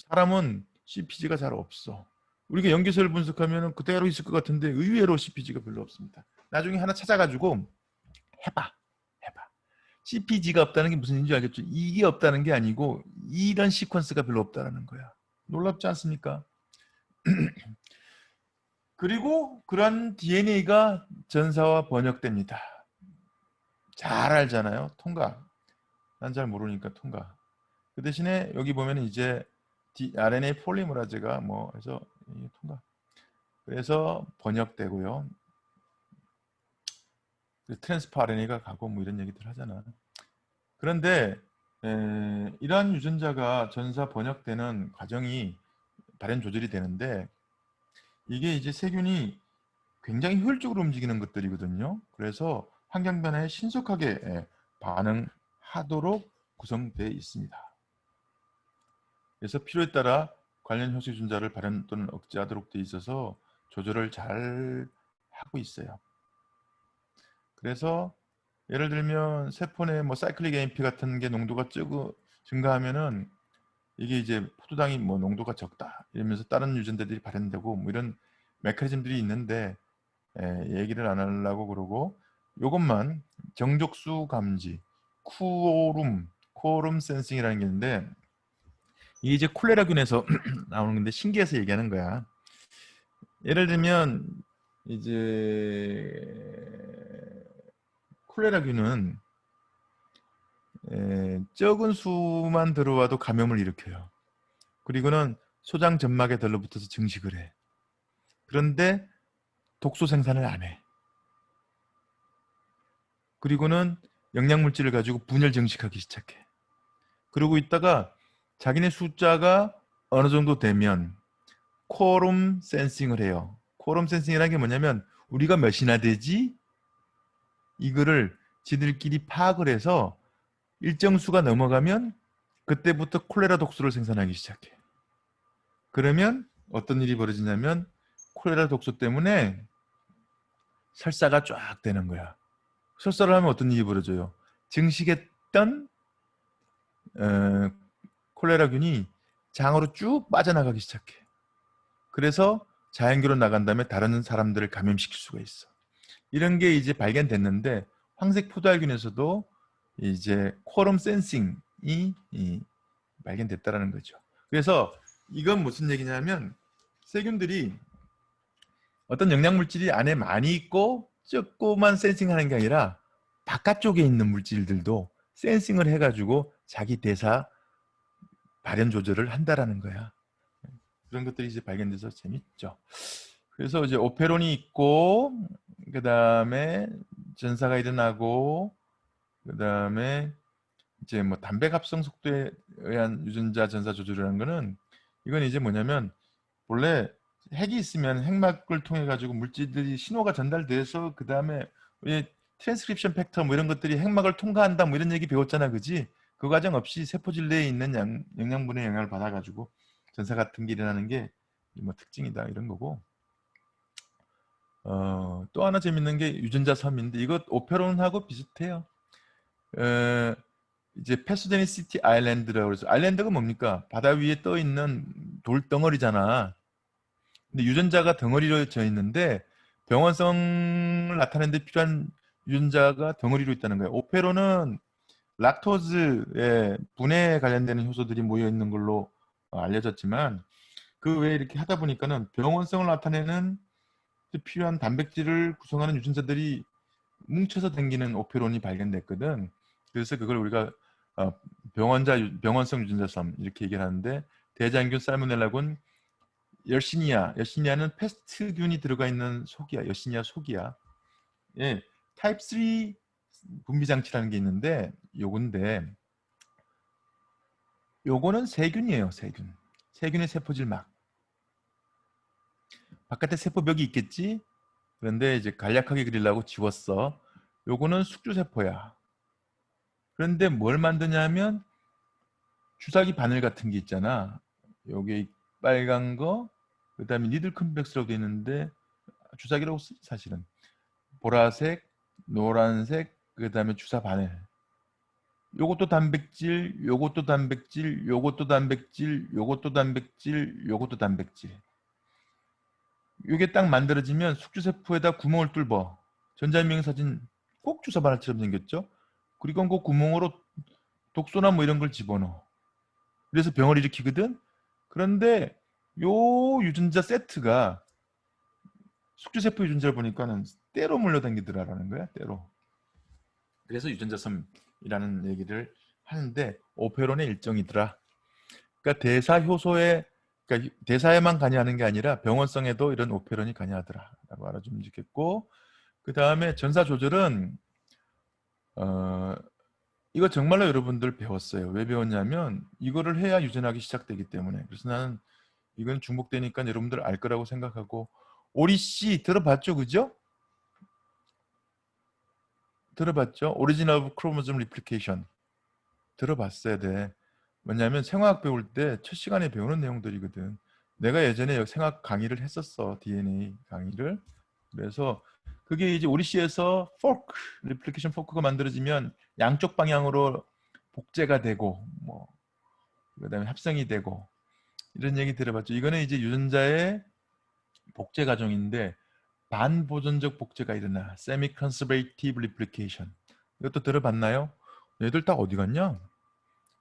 사람은 CPG가 잘 없어. 우리가 염기세를 분석하면 그대로 있을 것 같은데 의외로 CPG가 별로 없습니다. 나중에 하나 찾아가지고 해봐. CPG가 없다는 게 무슨 얘기인지 알겠죠? 이게 없다는 게 아니고 이런 시퀀스가 별로 없다는 거야. 놀랍지 않습니까? 그리고 그런 DNA가 전사와 번역됩니다. 잘 알잖아요. 통과. 난 잘 모르니까 통과. 그 대신에 여기 보면 이제 RNA 폴리머라즈가 뭐 해서 통과. 그래서 번역되고요. 트랜스퍼 RNA가 가고 뭐 이런 얘기들 하잖아. 그런데 이러한 유전자가 전사 번역되는 과정이 발현 조절이 되는데 이게 이제 세균이 굉장히 효율적으로 움직이는 것들이거든요. 그래서 환경 변화에 신속하게 반응하도록 구성되어 있습니다. 그래서 필요에 따라 관련 효소 유전자를 발현 또는 억제하도록 되어 있어서 조절을 잘 하고 있어요. 그래서 예를 들면 세포 내 뭐 사이클릭 AMP 같은 게 농도가 증가하면은 이게 이제 포도당이 뭐 농도가 적다 이러면서 다른 유전자들이 발현되고 뭐 이런 메커니즘들이 있는데 얘기를 안 하려고 그러고 요것만 정족수 감지 코오룸 센싱이라는 게 있는데 이게 이제 콜레라균에서 나오는 건데 신기해서 얘기하는 거야. 예를 들면 이제 콜레라균은 적은 수만 들어와도 감염을 일으켜요. 그리고는 소장 점막에 들러붙어서 증식을 해. 그런데 독소 생산을 안 해. 그리고는 영양물질을 가지고 분열 증식하기 시작해. 그러고 있다가 자기네 숫자가 어느 정도 되면 쿼럼 센싱을 해요. 쿼럼 센싱이라는 게 뭐냐면 우리가 몇이나 되지? 이거를 지들끼리 파악을 해서 일정 수가 넘어가면 그때부터 콜레라 독소를 생산하기 시작해. 그러면 어떤 일이 벌어지냐면 콜레라 독소 때문에 설사가 쫙 되는 거야. 설사를 하면 어떤 일이 벌어져요? 증식했던 콜레라균이 장으로 쭉 빠져나가기 시작해. 그래서 자연계로 나간 다음에 다른 사람들을 감염시킬 수가 있어. 이런 게 이제 발견됐는데 황색 포도알균에서도 이제 쿼럼 센싱이 발견됐다라는 거죠. 그래서 이건 무슨 얘기냐면 세균들이 어떤 영양물질이 안에 많이 있고 적고만 센싱하는 게 아니라 바깥쪽에 있는 물질들도 센싱을 해가지고 자기 대사 발현 조절을 한다라는 거야. 그런 것들이 이제 발견돼서 재밌죠. 그래서 이제 오페론이 있고 그 다음에 전사가 일어나고 그 다음에 이제 뭐 담배 합성 속도에 의한 유전자 전사 조절이라는 거는 이건 이제 뭐냐면 원래 핵이 있으면 핵막을 통해 가지고 물질들이 신호가 전달돼서 그 다음에 트랜스크립션 팩터 뭐 이런 것들이 핵막을 통과한다 뭐 이런 얘기 배웠잖아, 그지? 그 과정 없이 세포질 내에 있는 영양분의 영향을 받아가지고 전사 같은 게 일어나는 게 뭐 특징이다 이런 거고. 또 하나 재밌는 게 유전자 섬인데 이것 오페론하고 비슷해요. 이제 패스제니시티 아일랜드라고 그래서 아일랜드가 뭡니까? 바다 위에 떠 있는 돌덩어리잖아. 근데 유전자가 덩어리로 져 있는데 병원성을 나타내는 데 필요한 유전자가 덩어리로 있다는 거예요. 오페론은 락토즈의 분해에 관련되는 효소들이 모여 있는 걸로 알려졌지만 그 외에 이렇게 하다 보니까는 병원성을 나타내는 필요한 단백질을 구성하는 유전자들이 뭉쳐서 다니는 오페론이 발견됐거든. 그래서 그걸 우리가 병원성 유전자섬 이렇게 얘기를 하는데 대장균 살모넬라군 열시니아는 패스트균이 들어가 있는 속이야. 열시니아 속이야. 예, 타입 3 분비 장치라는 게 있는데 요거는 세균이에요. 세균의 세포질막. 바깥에 세포벽이 있겠지? 그런데 이제 간략하게 그리려고 지웠어. 요거는 숙주세포야. 그런데 뭘 만드냐면 주사기 바늘 같은 게 있잖아. 요게 빨간 거, 그 다음에 니들 컴플렉스라고 되어 있는데 주사기라고 쓰지 사실은. 보라색, 노란색, 그 다음에 주사 바늘. 요것도 단백질, 요것도 단백질, 요것도 단백질, 요것도 단백질, 요것도 단백질. 이게 딱 만들어지면 숙주세포에다 구멍을 뚫어. 전자유형 사진 꼭 주사 바늘처럼 생겼죠? 그리고 그 구멍으로 독소나 뭐 이런 걸 집어넣어. 그래서 병을 일으키거든? 그런데 요 유전자 세트가 숙주세포 유전자를 보니까는 때로 물려다니더라라는 거야, 때로. 그래서 유전자섬이라는 얘기를 하는데 오페론의 일종이더라. 그러니까 대사 효소에, 그러니까 대사에만 관여하는 게 아니라 병원성에도 이런 오페론이 관여하더라라고 알아주면 좋겠고, 그 다음에 전사 조절은 이거 정말로 여러분들 배웠어요. 왜 배웠냐면 이거를 해야 유전학이 시작되기 때문에. 그래서 나는 이건 중복되니까 여러분들 알 거라고 생각하고. 오리씨 들어봤죠, 그죠? 들어봤죠? 오리지널 오브 크로모즘 리플리케이션 들어봤어야 돼. 뭐냐면 생화학 배울 때 첫 시간에 배우는 내용들이거든. 내가 예전에 생화학 강의를 했었어. DNA 강의를. 그래서 그게 이제 오리씨에서 포크, 리플리케이션 포크가 만들어지면 양쪽 방향으로 복제가 되고 뭐 그다음에 합성이 되고 이런 얘기 들어봤죠. 이거는 이제 유전자의 복제 과정인데 반보존적 복제가 일어나. 세미 컨서베이티브 리플리케이션. 이것도 들어봤나요? 얘들 다 어디 갔냐?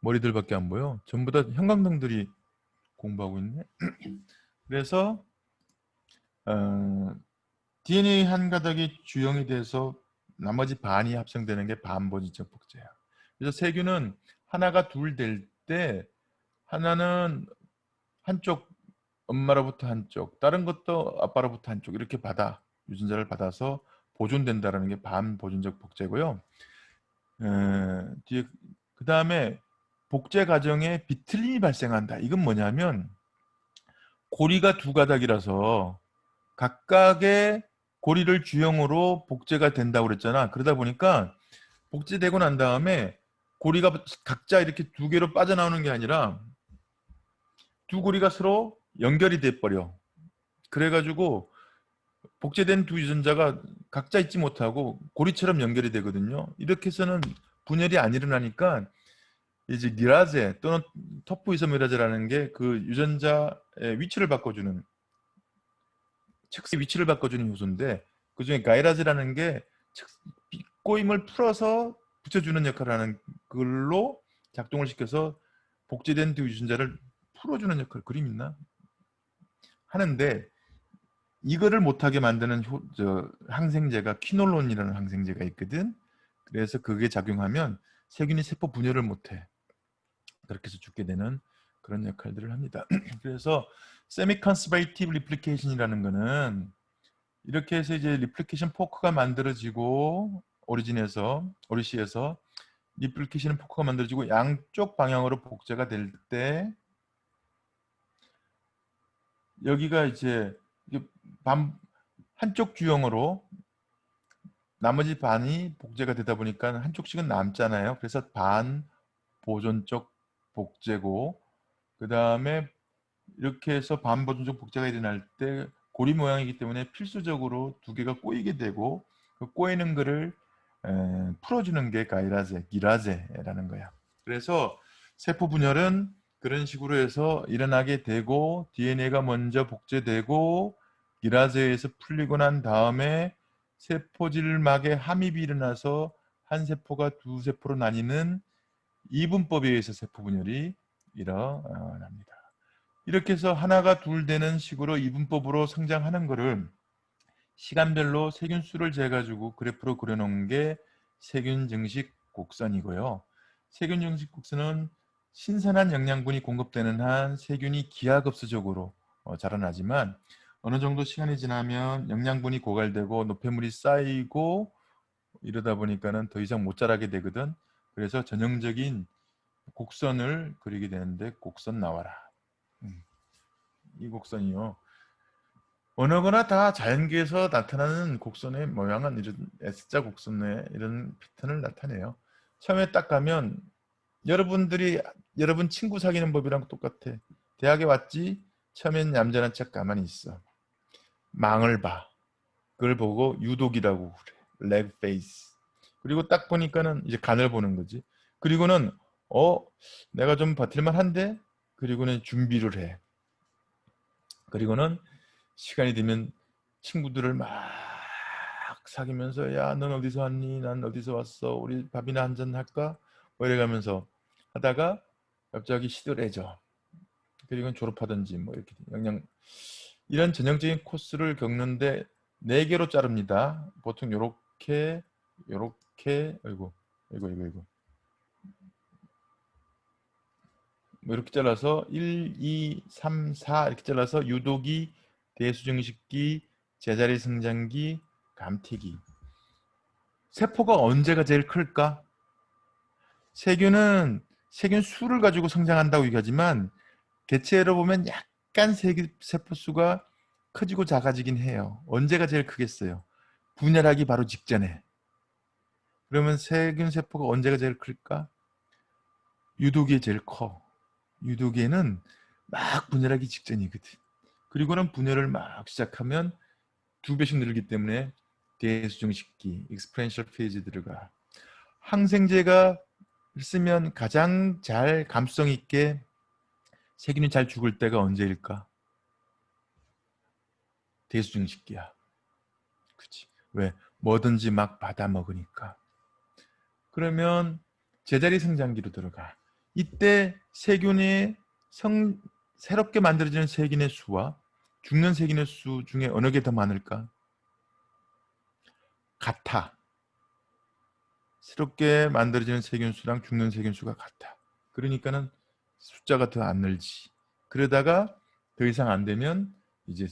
머리들밖에 안 보여. 전부 다 형광등들이 공부하고 있네. 그래서 DNA 한 가닥이 주형이 돼서 나머지 반이 합성되는 게 반보존적 복제야. 그래서 세균은 하나가 둘 될 때 하나는 한쪽 엄마로부터 한쪽, 다른 것도 아빠로부터 한쪽 이렇게 받아 유전자를 받아서 보존된다라는 게 반보존적 복제고요. 뒤에 그 다음에 복제 과정에 비틀림이 발생한다. 이건 뭐냐면 고리가 두 가닥이라서 각각의 고리를 주형으로 복제가 된다고 그랬잖아. 그러다 보니까 복제되고 난 다음에 고리가 각자 이렇게 두 개로 빠져나오는 게 아니라 두 고리가 서로 연결이 돼 버려. 그래가지고 복제된 두 유전자가 각자 있지 못하고 고리처럼 연결이 되거든요. 이렇게 해서는 분열이 안 일어나니까 이제 니라제 또는 토포이소메라제라는 게 그 유전자의 위치를 바꿔주는, 책의 위치를 바꿔주는 요소인데, 그 중에 가이라제라는 게 꼬임을 풀어서 붙여주는 역할을 하는 걸로 작동을 시켜서 복제된 두 유전자를 풀어주는 역할. 그림 있나? 하는데 이거를 못하게 만드는 항생제가 퀴놀론이라는 항생제가 있거든. 그래서 그게 작용하면 세균이 세포 분열을 못해. 그렇게 해서 죽게 되는 그런 역할들을 합니다. 그래서 세미컨서베이티브 리플리케이션이라는 거는 이렇게 해서 이제 리플리케이션 포크가 만들어지고 오리씨에서 리플리케이션 포크가 만들어지고 양쪽 방향으로 복제가 될 때 여기가 이제 한쪽 주형으로 나머지 반이 복제가 되다 보니까 한쪽씩은 남잖아요. 그래서 반 보존적 복제고, 그 다음에 이렇게 해서 반 보존적 복제가 일어날 때 고리 모양이기 때문에 필수적으로 두 개가 꼬이게 되고, 그 꼬이는 거를 풀어주는 게 가이라제, 기라제라는 거야. 그래서 세포 분열은 그런 식으로 해서 일어나게 되고, DNA가 먼저 복제되고 기라제에서 풀리고 난 다음에 세포질막에 함입이 일어나서 한 세포가 두 세포로 나뉘는 이분법에 의해서 세포 분열이 일어납니다. 이렇게 해서 하나가 둘 되는 식으로 이분법으로 성장하는 거를 시간별로 세균 수를 재가지고 그래프로 그려놓은 게 세균 증식 곡선이고요. 세균 증식 곡선은 신선한 영양분이 공급되는 한 세균이 기하급수적으로 자라나지만 어느 정도 시간이 지나면 영양분이 고갈되고 노폐물이 쌓이고 이러다 보니까는 더 이상 못 자라게 되거든. 그래서 전형적인 곡선을 그리게 되는데, 곡선 나와라. 이 곡선이요. 어느 거나 다 자연계에서 나타나는 곡선의 모양은 이런 S자 곡선의 이런 패턴을 나타내요. 처음에 딱 가면 여러분 친구 사귀는 법이랑 똑같아. 대학에 왔지? 처음엔 얌전한 척 가만히 있어. 망을 봐. 그걸 보고 유독이라고 그래. leg face. 그리고 딱 보니까는 이제 간을 보는 거지. 그리고는 내가 좀 버틸만 한데? 그리고는 준비를 해. 그리고는 시간이 되면 친구들을 막 사귀면서, 야, 넌 어디서 왔니? 난 어디서 왔어? 우리 밥이나 한잔 할까? 뭐 이래가면서 하다가 갑자기 시들해져. 그리고 졸업하든지 뭐 이렇게 이런 전형적인 코스를 겪는데, 4개로 자릅니다. 보통 요렇게 아이고 뭐 이렇게 잘라서 1, 2, 3, 4 이렇게 잘라서 유도기, 대수증식기, 제자리 성장기, 감퇴기. 세포가 언제가 제일 클까? 세균은 세균 수를 가지고 성장한다고 얘기하지만 대체로 보면 약간 세포 수가 커지고 작아지긴 해요. 언제가 제일 크겠어요? 분열하기 바로 직전에. 그러면 세균 세포가 언제가 제일 클까? 유도기에 제일 커. 유도기에는 막 분열하기 직전이거든. 그리고는 분열을 막 시작하면 2배씩 늘기 때문에 대수정식기, 익스포넨셜 페이지 들어가. 항생제가 쓰면 가장 잘 감수성 있게 세균이 잘 죽을 때가 언제일까? 대수증식기야. 그치? 왜? 뭐든지 막 받아 먹으니까. 그러면 제자리 성장기로 들어가. 이때 세균의 새롭게 만들어지는 세균의 수와 죽는 세균의 수 중에 어느 게 더 많을까? 같아. 새롭게 만들어지는 세균 수랑 죽는 세균 수가 같아. 그러니까는 숫자가 더 안 늘지. 그러다가 더 이상 안 되면 이제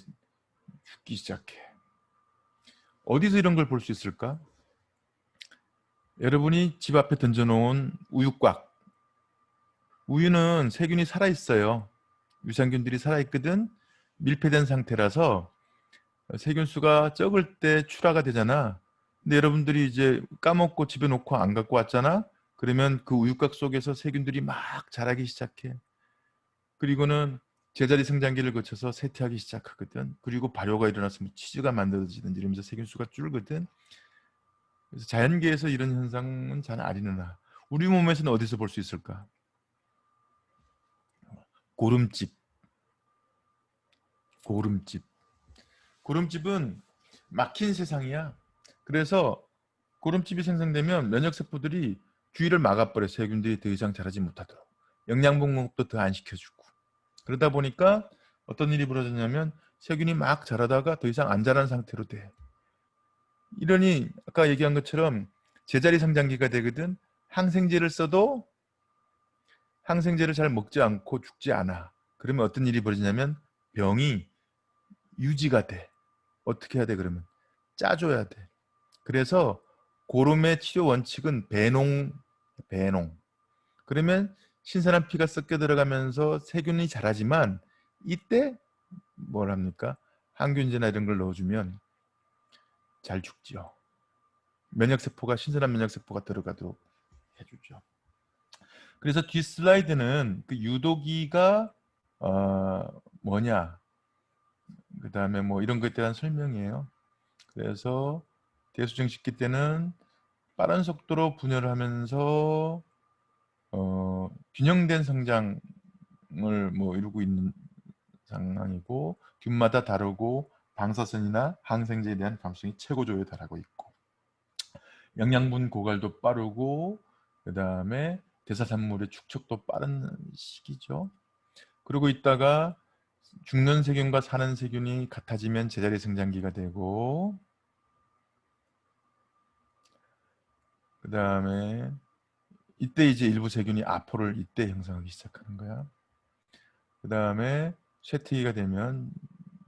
죽기 시작해. 어디서 이런 걸 볼 수 있을까? 여러분이 집 앞에 던져놓은 우유곽. 우유는 세균이 살아있어요. 유산균들이 살아있거든. 밀폐된 상태라서 세균수가 적을 때 출하가 되잖아. 근데 여러분들이 이제 까먹고 집에 놓고 안 갖고 왔잖아. 그러면 그 우유곽 속에서 세균들이 막 자라기 시작해. 그리고는 제자리 성장기를 거쳐서 쇠퇴하기 시작하거든. 그리고 발효가 일어나서 뭐 치즈가 만들어지든지 이러면서 세균수가 줄거든. 그래서 자연계에서 이런 현상은 잘 안 일어나. 우리 몸에서는 어디서 볼 수 있을까? 고름집. 고름집. 고름집은 막힌 세상이야. 그래서 고름집이 생성되면 면역세포들이 주위를 막아버려. 세균들이 더 이상 자라지 못하도록. 영양분급도 더 안 시켜주고. 그러다 보니까 어떤 일이 벌어졌냐면 세균이 막 자라다가 더 이상 안 자라는 상태로 돼. 이러니 아까 얘기한 것처럼 제자리 성장기가 되거든. 항생제를 써도 항생제를 잘 먹지 않고 죽지 않아. 그러면 어떤 일이 벌어지냐면 병이 유지가 돼. 어떻게 해야 돼 그러면? 짜줘야 돼. 그래서 고름의 치료 원칙은 배농. 그러면 신선한 피가 섞여 들어가면서 세균이 자라지만 이때 뭘 합니까? 항균제나 이런 걸 넣어주면 잘 죽지요. 면역세포가 신선한 면역세포가 들어가도록 해주죠. 그래서 뒷 슬라이드는 그 유도기가 뭐냐, 그 다음에 뭐 이런 것에 대한 설명이에요. 그래서 대수정식기 때는 빠른 속도로 분열을 하면서 균형된 성장을 뭐 이루고 있는 상황이고 균마다 다르고 방사선이나 항생제에 대한 감수성이 최고조에 달하고 있고 영양분 고갈도 빠르고 그 다음에 대사산물의 축적도 빠른 시기죠. 그러고 있다가 죽는 세균과 사는 세균이 같아지면 제자리 성장기가 되고 그 다음에 이때 이제 일부 세균이 아포를 이때 형성하기 시작하는 거야. 그 다음에 쇠퇴기가 되면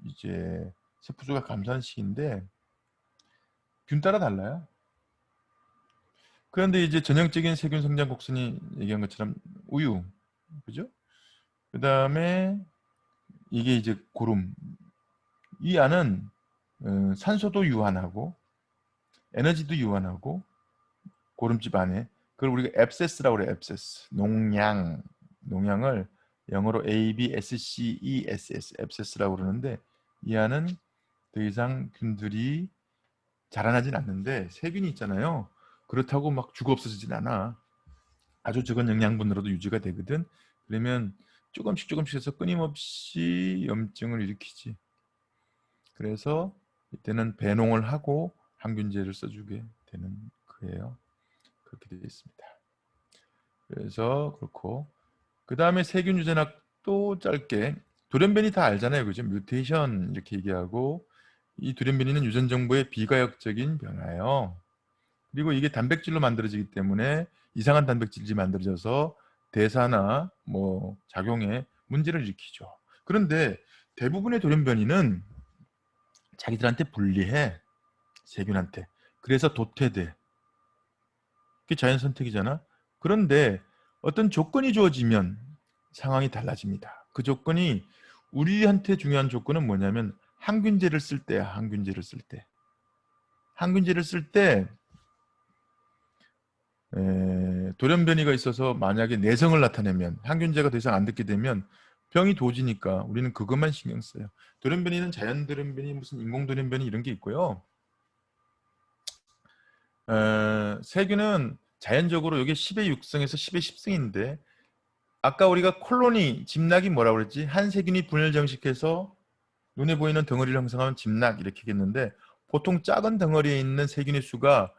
이제 세포수가 감소하는 시기인데 균 따라 달라요. 그런데 이제 전형적인 세균 성장 곡선이 얘기한 것처럼 우유, 그죠? 그 다음에 이게 이제 고름. 이 안은 산소도 유한하고 에너지도 유한하고 고름집 안에 그걸 우리가 앱세스라고 그래. 앱세스. 농양을 영어로 A, B, S, C, E, S, S 앱세스라고 그러는데 이 안은 더 이상 균들이 자라나진 않는데 세균이 있잖아요. 그렇다고 막 죽어 없어지진 않아. 아주 적은 영양분으로도 유지가 되거든. 그러면 조금씩 해서 끊임없이 염증을 일으키지. 그래서 이때는 배농을 하고 항균제를 써주게 되는 거예요. 그렇게 되어 있습니다. 그래서 그렇고 그 다음에 세균 유전학 또 짧게 돌연변이 다 알잖아요. 그죠? 뮤테이션 이렇게 얘기하고 이 돌연변이는 유전 정보의 비가역적인 변화예요. 그리고 이게 단백질로 만들어지기 때문에 이상한 단백질이 만들어져서 대사나 뭐 작용에 문제를 일으키죠. 그런데 대부분의 돌연변이는 자기들한테 불리해. 세균한테. 그래서 도태돼. 그게 자연 선택이잖아. 그런데 어떤 조건이 주어지면 상황이 달라집니다. 그 조건이 우리한테 중요한 조건은 뭐냐면 항균제를 쓸 때야. 항균제를 쓸 때. 항균제를 쓸 때 돌연변이가 있어서 만약에 내성을 나타내면 항균제가 더 이상 안 듣게 되면 병이 도지니까 우리는 그것만 신경 써요. 돌연변이는 자연 돌연변이 무슨 인공 돌연변이 이런 게 있고요. 세균은 자연적으로 이게 10의 6승에서 10의 10승인데 아까 우리가 콜로니, 집락이 뭐라고 그랬지? 한 세균이 분열 정식해서 눈에 보이는 덩어리를 형성하면 집락 이렇게 했는데 보통 작은 덩어리에 있는 세균의 수가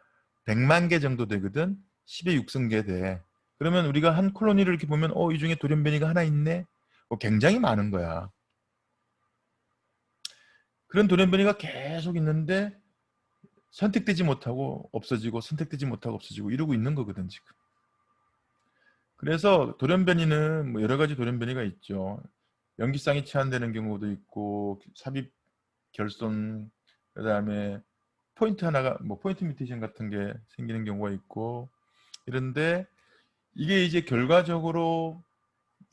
100만 개 정도 되거든. 10의 6승계 돼. 그러면 우리가 한 콜로니를 이렇게 보면 이 중에 돌연변이가 하나 있네? 굉장히 많은 거야. 그런 돌연변이가 계속 있는데 선택되지 못하고 없어지고 선택되지 못하고 없어지고 이러고 있는 거거든 지금. 그래서 돌연변이는 뭐 여러 가지 돌연변이가 있죠. 염기쌍이 치환되는 경우도 있고 삽입 결손 그다음에 포인트 하나가 뭐 포인트 뮤테이션 같은 게 생기는 경우가 있고 이런데 이게 이제 결과적으로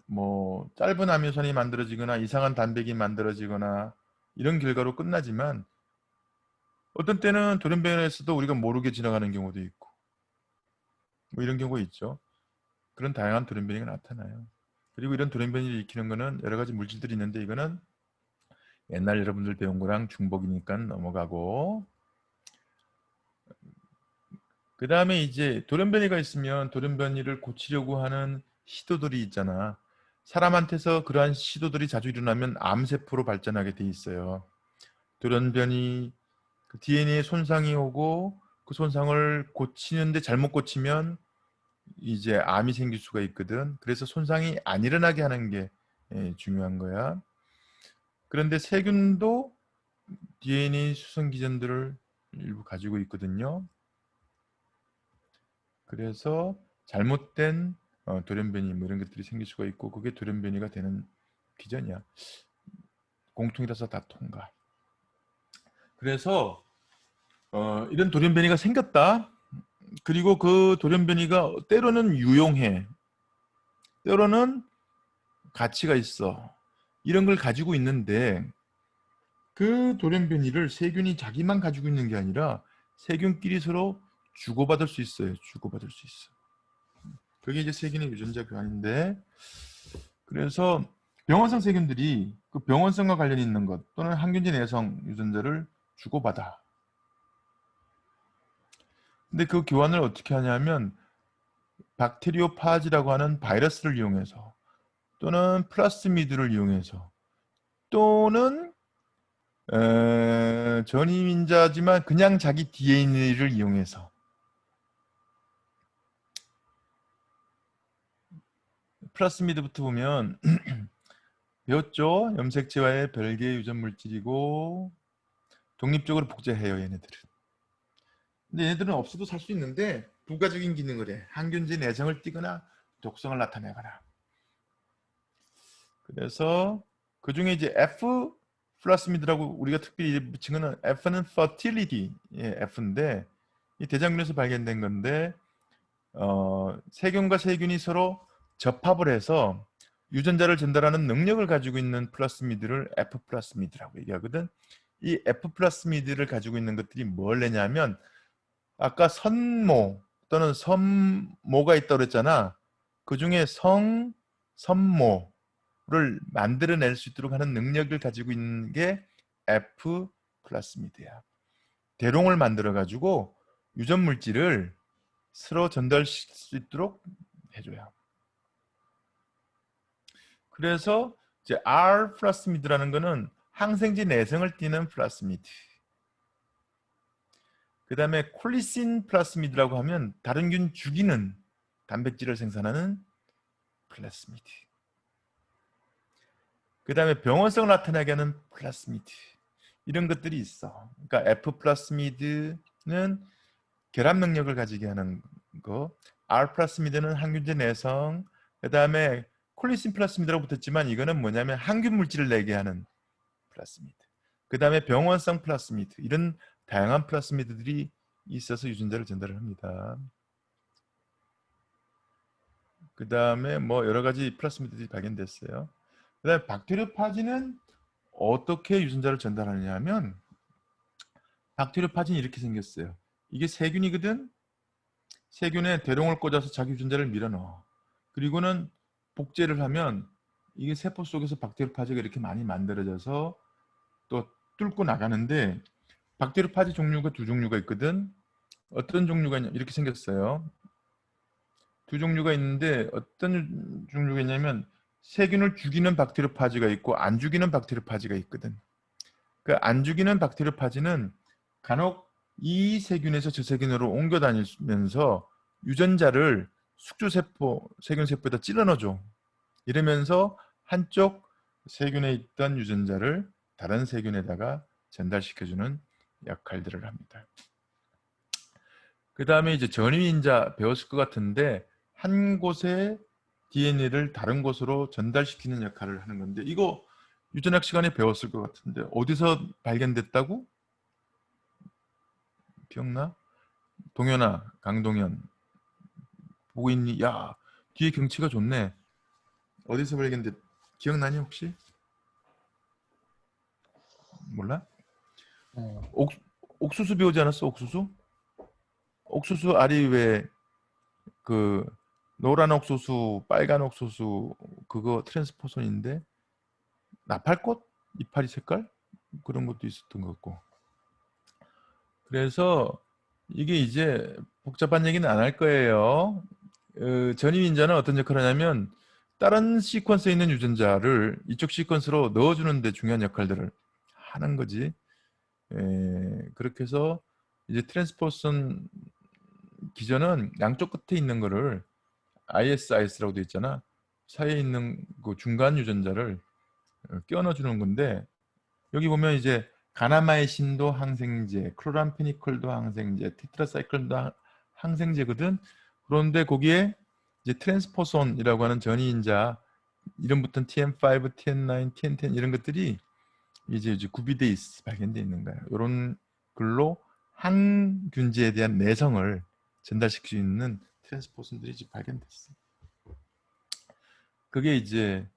뭐 짧은 아미노산이 만들어지거나 이상한 단백이 만들어지거나 이런 결과로 끝나지만 어떤 때는 돌연변이에서도 우리가 모르게 지나가는 경우도 있고 뭐 이런 경우가 있죠. 그런 다양한 돌연변이가 나타나요. 그리고 이런 돌연변이를 일으키는 거는 여러 가지 물질들이 있는데 이거는 옛날 여러분들 배운 거랑 중복이니까 넘어가고 그 다음에 이제 돌연변이가 있으면 돌연변이를 고치려고 하는 시도들이 있잖아. 사람한테서 그러한 시도들이 자주 일어나면 암세포로 발전하게 돼 있어요. 돌연변이 그 DNA 손상이 오고 그 손상을 고치는데 잘못 고치면 이제 암이 생길 수가 있거든. 그래서 손상이 안 일어나게 하는 게 중요한 거야. 그런데 세균도 DNA 수성 기전들을 일부 가지고 있거든요. 그래서 잘못된 돌연변이 뭐 이런 것들이 생길 수가 있고 그게 돌연변이가 되는 기전이야. 공통이라서 다 통과. 그래서 이런 돌연변이가 생겼다. 그리고 그 돌연변이가 때로는 유용해. 때로는 가치가 있어. 이런 걸 가지고 있는데 그 돌연변이를 세균이 자기만 가지고 있는 게 아니라 세균끼리 서로 주고받을 수 있어요. 주고받을 수 있어. 그게 이제 세균의 유전자 교환인데 그래서 병원성 세균들이 그 병원성과 관련이 있는 것 또는 항균제 내성 유전자를 주고받아. 근데 그 교환을 어떻게 하냐면 박테리오파지라고 하는 바이러스를 이용해서 또는 플라스미드를 이용해서 또는 전이민자지만 그냥 자기 DNA를 이용해서 플라스미드부터 보면 배웠죠? 염색체와의 별개의 유전 물질이고 독립적으로 복제해요 얘네들은. 근데 얘네들은 없어도 살 수 있는데 부가적인 기능을 해. 항균제 내성을 띠거나 독성을 나타내거나. 그래서 그 중에 이제 F 플라스미드라고 우리가 특별히 붙인 거는 F는 fertility F인데 이 대장균에서 발견된 건데 세균과 세균이 서로 접합을 해서 유전자를 전달하는 능력을 가지고 있는 플라스미드를 F 플라스미드라고 얘기하거든. 이 F 플라스미드를 가지고 있는 것들이 뭘 내냐면 아까 선모 또는 선모가 있다고 그랬잖아. 그 중에 선모를 만들어낼 수 있도록 하는 능력을 가지고 있는 게 F 플라스미드야. 대롱을 만들어 가지고 유전 물질을 서로 전달시킬 수 있도록 해줘요. 그래서 이제 R 플라스미드라는 거는 항생제 내성을 띠는 플라스미드. 그 다음에 콜리신 플라스미드라고 하면 다른 균 죽이는 단백질을 생산하는 플라스미드. 그 다음에 병원성을 나타나게 하는 플라스미드. 이런 것들이 있어. 그러니까 F 플라스미드는 결합 능력을 가지게 하는 거, R 플라스미드는 항균제 내성, 그 다음에 콜리신 플라스미드라고 붙었지만 이거는 뭐냐면 항균 물질을 내게 하는 플라스미드. 그 다음에 병원성 플라스미드, 이런 다양한 플라스미드들이 있어서 유전자를 전달을 합니다. 그 다음에 뭐 여러 가지 플라스미드들이 발견됐어요. 그 다음에 박테리오파지는 어떻게 유전자를 전달하느냐 하면, 박테리오파지는 이렇게 생겼어요. 이게 세균이거든. 세균에 대롱을 꽂아서 자기 유전자를 밀어넣어. 그리고는 복제를 하면 이게 세포 속에서 박테리오파지가 이렇게 많이 만들어져서 또 뚫고 나가는데, 박테리오파지 종류가 두 종류가 있거든. 어떤 종류가 있냐, 이렇게 생겼어요. 두 종류가 있는데 어떤 종류가 있냐면 세균을 죽이는 박테리오파지가 있고 안 죽이는 박테리오파지가 있거든. 그 안 죽이는 박테리오파지는 간혹 이 세균에서 저 세균으로 옮겨 다니면서 유전자를 숙주세포, 세균세포에다 찔러 넣어줘. 이러면서 한쪽 세균에 있던 유전자를 다른 세균에다가 전달시켜주는 역할들을 합니다. 그 다음에 이제 전위인자 배웠을 것 같은데, 한 곳에 DNA를 다른 곳으로 전달시키는 역할을 하는 건데, 이거 유전학 시간에 배웠을 것 같은데 어디서 발견됐다고? 기억나? 동현아, 강동현 보고 있니? 야, 뒤에 경치가 좋네. 어디서 발견됐? 기억나니 혹시? 몰라? 네. 옥수수 배우지 않았어? 옥수수? 옥수수 알이 왜 그 노란 옥수수, 빨간 옥수수, 그거 트랜스포선인데 나팔꽃 이파리 색깔 그런 것도 있었던 것 같고. 그래서 이게 이제 복잡한 얘기는 안 할 거예요. 전이민자는 어떤 역할을 하냐면 다른 시퀀스에 있는 유전자를 이쪽 시퀀스로 넣어주는 데 중요한 역할들을 하는 거지. 그렇게 해서 이제 트랜스포선 기전은 양쪽 끝에 있는 거를 ISIS라고 되어 있잖아. 사이에 있는 그 중간 유전자를 끼워 넣어주는 건데, 여기 보면 이제 가나마이신도 항생제, 클로람페니콜도 항생제, 테트라사이클도 항생제거든. 그런데 거기에 이제 트랜스포손이라고 하는 전이인자 이름 붙은 TM5, TN9, TN10 이런 것들이 이제 구비돼 발견돼 있는 거예요. 이런 글로 항균제에 대한 내성을 전달시킬 수 있는 트랜스포손들이 이제 발견됐어. 그게 이제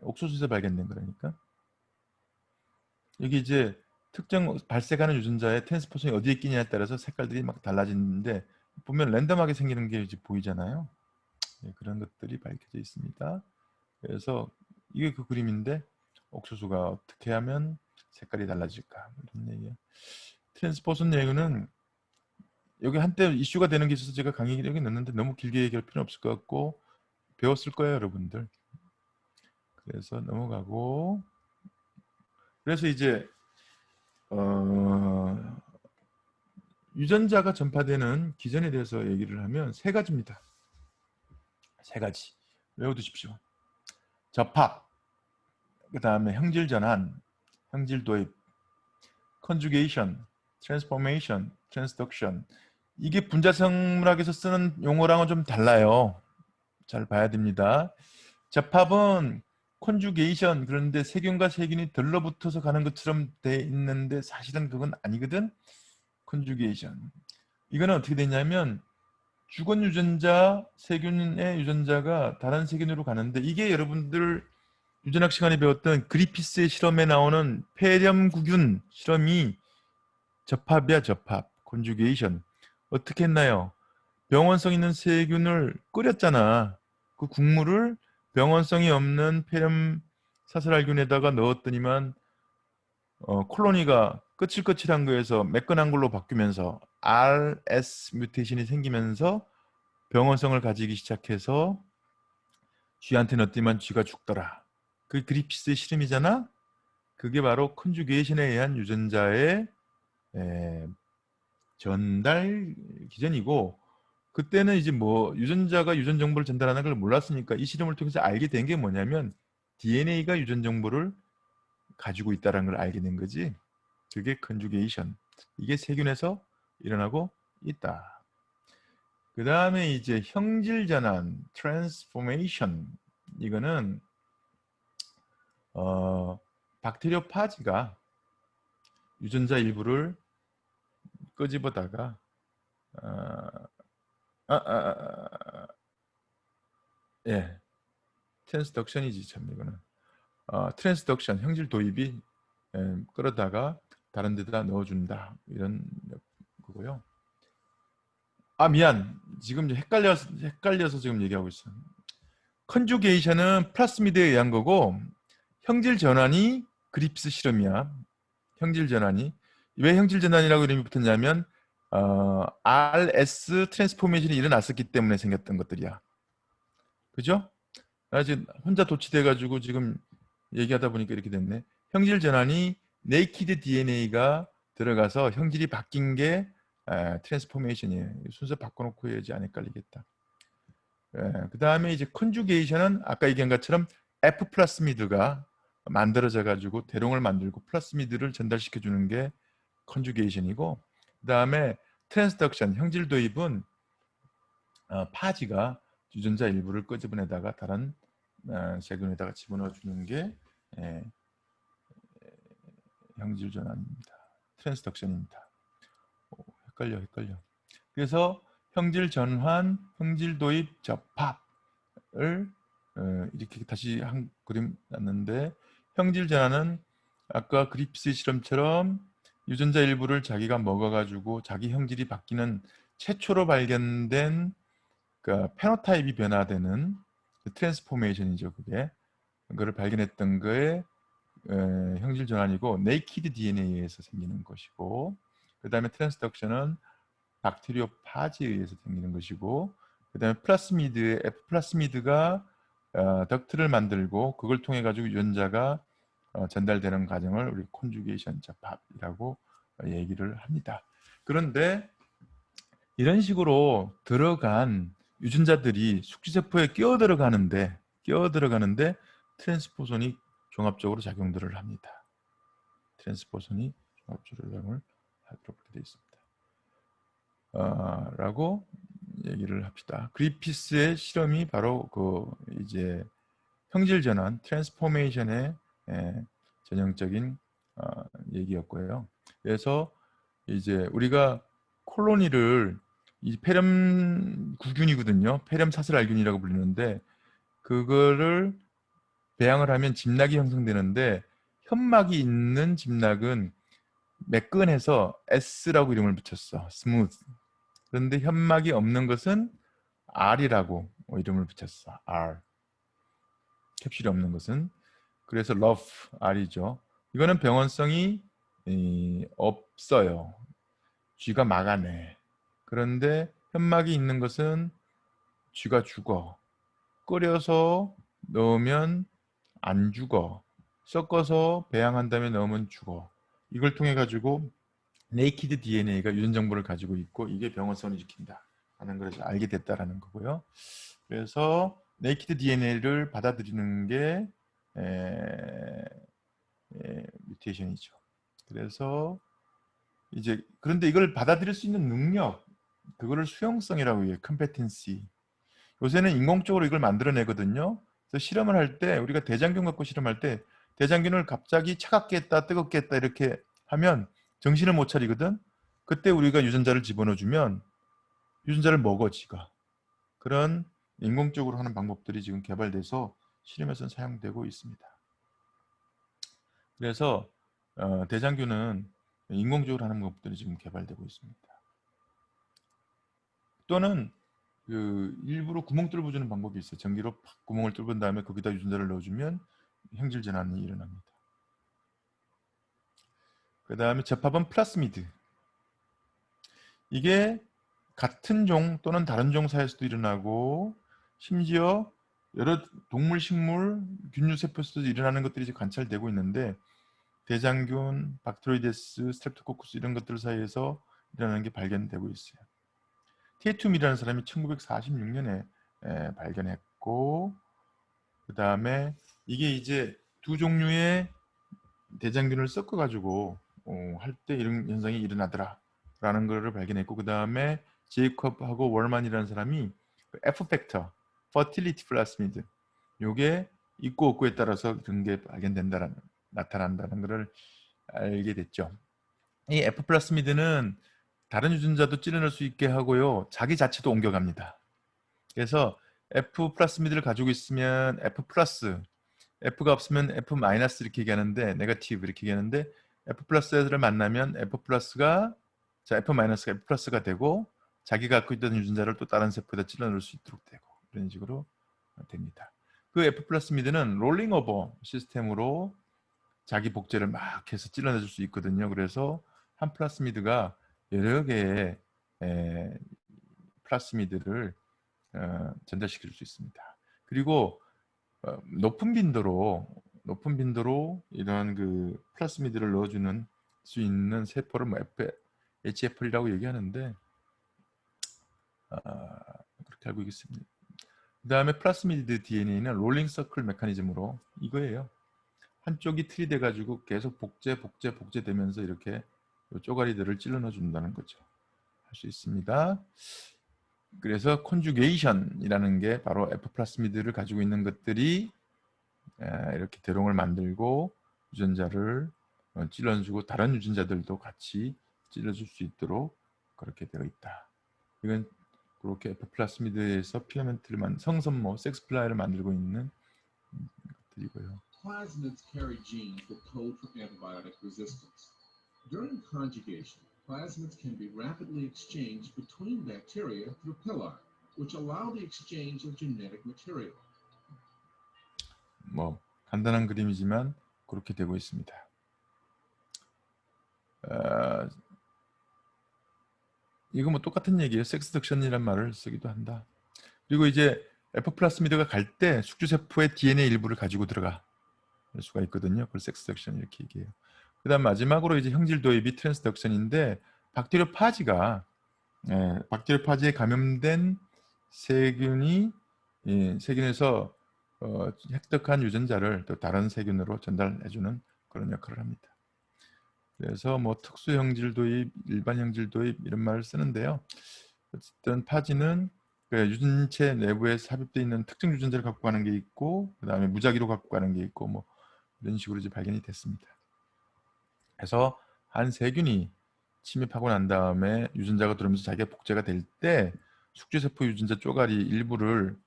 옥수수에서 발견된 거라니까. 여기 이제 특정 발색하는 유전자의 트랜스포션이 어디에 끼냐에 따라서 색깔들이 막 달라지는데, 보면 랜덤하게 생기는 게 이제 보이잖아요. 그런 것들이 밝혀져 있습니다. 그래서 이게 그 그림인데, 옥수수가 어떻게 하면 색깔이 달라질까, 이런 얘기예요. 트랜스포션 얘기는 여기 한때 이슈가 되는 게 있어서 제가 강의 여기 넣는데 너무 길게 얘기할 필요는 없을 것 같고 배웠을 거예요, 여러분들. 그래서 넘어가고, 그래서 이제 유전자가 전파되는 기전에 대해서 얘기를 하면 세 가지입니다. 세 가지 외워두십시오. 접합, 그 다음에 형질 전환, 형질 도입, 컨주게이션, 트랜스포메이션, 트랜스덕션. 이게 분자생물학에서 쓰는 용어랑은 좀 달라요. 잘 봐야 됩니다. 접합은 컨주게이션, 그런데 세균과 세균이 들러붙어서 가는 것처럼 돼 있는데 사실은 그건 아니거든. 컨주게이션. 이거는 어떻게 되냐면 주건 유전자, 세균의 유전자가 다른 세균으로 가는데, 이게 여러분들 유전학 시간에 배웠던 그리피스의 실험에 나오는 폐렴구균 실험이 접합이야, 접합. 컨주게이션. 어떻게 했나요? 병원성 있는 세균을 끓였잖아. 그 국물을 병원성이 없는 폐렴 사슬알균에다가 넣었더니만 콜로니가 거칠거칠한 거에서 매끈한 걸로 바뀌면서 RS 뮤테이션이 생기면서 병원성을 가지기 시작해서 쥐한테 넣었더니만 쥐가 죽더라. 그 그리피스의 실험이잖아. 그게 바로 컨주게이션에 의한 유전자의 전달 기전이고, 그때는 이제 뭐 유전자가 유전 정보를 전달하는 걸 몰랐으니까 이 실험을 통해서 알게 된 게 뭐냐면 DNA가 유전 정보를 가지고 있다는 걸 알게 된 거지. 그게 컨주게이션. 이게 세균에서 일어나고 있다. 그 다음에 이제 형질 전환, 트랜스포메이션. 이거는 박테리오파지가 유전자 일부를 끄집어다가 예, 트랜스덕션이지 참 이거는. 트랜스덕션, 형질 도입이 끌어다가 다른 데다 넣어준다 이런 거고요. 미안, 지금 헷갈려서 지금 얘기하고 있어. 컨주게이션은 플라스미드에 의한 거고, 형질 전환이 그립스 실험이야. 형질 전환이. 왜 형질 전환이라고 이름이 붙었냐면 RS 트랜스포메이션이 일어났었기 때문에 생겼던 것들이야. 그죠? 나 지금 혼자 도취돼가지고 지금 얘기하다 보니까 이렇게 됐네. 형질 전환이 네이키드 DNA가 들어가서 형질이 바뀐 게 트랜스포메이션이에요. 순서 바꿔놓고 해야지 안 헷갈리겠다. 그 다음에 이제 컨주게이션은 아까 얘기한 것처럼 F 플라스미드가 만들어져 가지고 대롱을 만들고 플라스미드를 전달시켜 주는 게 컨주게이션이고, 그 다음에 트랜스덕션, 형질 도입은 파지가 유전자 일부를 끄집어내다가 다른 세균에다가 집어넣어 주는 게 형질 전환입니다. 트랜스덕션입니다. 헷갈려. 그래서 형질 전환, 형질 도입, 접합을 이렇게 다시 한 그림 났는데, 형질 전환은 아까 그립스 실험처럼 유전자 일부를 자기가 먹어가지고 자기 형질이 바뀌는 최초로 발견된 그 페노타입이 변화되는 그 트랜스포메이션이죠. 그거를 발견했던 거에 형질 전환이고, 네이키드 DNA에서 생기는 것이고, 그 다음에 트랜스덕션은 박테리오 파지에 의해서 생기는 것이고, 그 다음에 F 플라스미드가 덕트를 만들고 그걸 통해 가지고 유전자가 전달되는 과정을 우리 콘주게이션 접합이라고 얘기를 합니다. 그런데 이런 식으로 들어간 유전자들이 숙지세포에 끼어 들어가는데 트랜스포손이 종합적으로 작용들을 합니다. 트랜스포손이 종합적으로 작용을 하도록 되어 있습니다. 라고 얘기를 합시다. 그리피스의 실험이 바로 이제 형질 전환, 트랜스포메이션의 전형적인 얘기였고요. 그래서 이제 우리가 콜로니를 이 폐렴 구균이거든요. 폐렴 사슬알균이라고 불리는데, 그거를 배양을 하면 집락이 형성되는데, 현막이 있는 집락은 매끈해서 S라고 이름을 붙였어. 스무스. 그런데 현막이 없는 것은 R이라고 이름을 붙였어. R. 캡슐이 없는 것은. 그래서 러프, R이죠. 이거는 병원성이 없어요. 쥐가 막아내. 그런데 현막이 있는 것은 쥐가 죽어. 끓여서 넣으면 안 죽어. 섞어서 배양한 다음에 넣으면 죽어. 이걸 통해 가지고 네이키드 DNA가 유전 정보를 가지고 있고, 이게 병원성을 일으킨다 하는 것을 알게 됐다라는 거고요. 그래서 네이키드 DNA를 받아들이는 게 뮤테이션이죠. 그래서 이제 그런데 이걸 받아들일 수 있는 능력, 그거를 수용성이라고 해요. 컴페텐시. 요새는 인공적으로 이걸 만들어내거든요. 그래서 실험을 할 때, 우리가 대장균 갖고 실험할 때 대장균을 갑자기 차갑게 했다 뜨겁게 했다 이렇게 하면 정신을 못 차리거든. 그때 우리가 유전자를 집어넣어주면 유전자를 먹어 지가. 그런 인공적으로 하는 방법들이 지금 개발돼서 실험에서 사용되고 있습니다. 그래서 대장균은 인공적으로 하는 방법들이 지금 개발되고 있습니다. 또는 일부러 구멍 뚫어주는 방법이 있어요. 전기로 팍 구멍을 뚫은 다음에 거기다 유전자를 넣어주면 형질 전환이 일어납니다. 그 다음에 접합은 플라스미드. 이게 같은 종 또는 다른 종 사이에서도 일어나고, 심지어 여러 동물, 식물, 균류세포에서도 일어나는 것들이 관찰되고 있는데, 대장균, 박테로이데스, 스트랩토코쿠스 이런 것들 사이에서 일어나는 게 발견되고 있어요. 테이툼이라는 사람이 1946년에 발견했고, 그 다음에 이게 이제 두 종류의 대장균을 섞어가지고 할 때 이런 현상이 일어나더라 라는 것을 발견했고, 그 다음에 제이콥하고 월만이라는 사람이 F 팩터, fertility plasmid, 요게 있고 없고에 따라서 그런 게 발견된다라는, 나타난다는 것을 알게 됐죠. 이 F 플라스미드는 다른 유전자도 찔러낼 수 있게 하고요, 자기 자체도 옮겨갑니다. 그래서 F 플라스미드를 가지고 있으면 F 플러스, F가 없으면 F 마이너스 이렇게 얘기하는데, 네거티브 이렇게 얘기하는데, F 플러스를 만나면 F 플러스가, 자, F 마이너스가 F 플러스가 되고, 자기가 갖고 있던 유전자를 또 다른 세포에다 찔러넣을 수 있도록 되고, 이런 식으로 됩니다. 그 F 플라스미드는 롤링 오버 시스템으로 자기 복제를 막 해서 찔러내줄 수 있거든요. 그래서 한 플라스미드가 여러 개의 플라스미드를 전달시킬 수 있습니다. 그리고 높은 빈도로 이런 그 플라스미드를 넣어주는 수 있는 세포를 뭐 HFL이라고 얘기하는데, 그렇게 알고 있습니다. 그 다음에 플라스미드 DNA는 롤링 서클 메커니즘으로 이거예요. 한쪽이 틀이 돼가지고 계속 복제되면서 이렇게 쪼가리들을 찔러 넣어준다는 거죠. 할 수 있습니다. 그래서 컨주게이션이라는 게 바로 F 플라스미드를 가지고 있는 것들이 이렇게 대롱을 만들고 유전자를 찔러주고 다른 유전자들도 같이 찔러줄 수 있도록 그렇게 되어 있다. 이건 그렇게 F 플라스미드에서 필라멘트를 성선모, 섹스플라이를 만들고 있는 것들이고요. Plasmids carry genes that code for antibiotic resistance. During conjugation, plasmids can be rapidly exchanged between bacteria through pili, which allow the exchange of genetic material. 뭐 간단한 그림이지만 그렇게 되고 있습니다. 이거 뭐 똑같은 얘기예요. 섹스덕션이란 말을 쓰기도 한다. 그리고 이제 F 플라스미드가 갈 때 숙주세포의 DNA 일부를 가지고 들어갈 수가 있거든요. 그걸 섹스덕션 이렇게 얘기해요. 그 다음 마지막으로 이제 형질 도입이 트랜스덕션인데, 박테리오파지가 박테리오파지에 감염된 세균이 세균에서 획득한 유전자를 또 다른 세균으로 전달해주는 그런 역할을 합니다. 그래서 뭐 특수 형질 도입, 일반 형질 도입 이런 말을 쓰는데요. 어쨌든 파지는 유전체 내부에 삽입되어 있는 특정 유전자를 갖고 가는 게 있고, 그 다음에 무작위로 갖고 가는 게 있고, 뭐 이런 식으로 이제 발견이 됐습니다. 그래서 한 세균이 침입하고 난 다음에 유전자가 들어오면서 자기가 복제가 될 때 숙주세포 유전자 쪼가리 일부를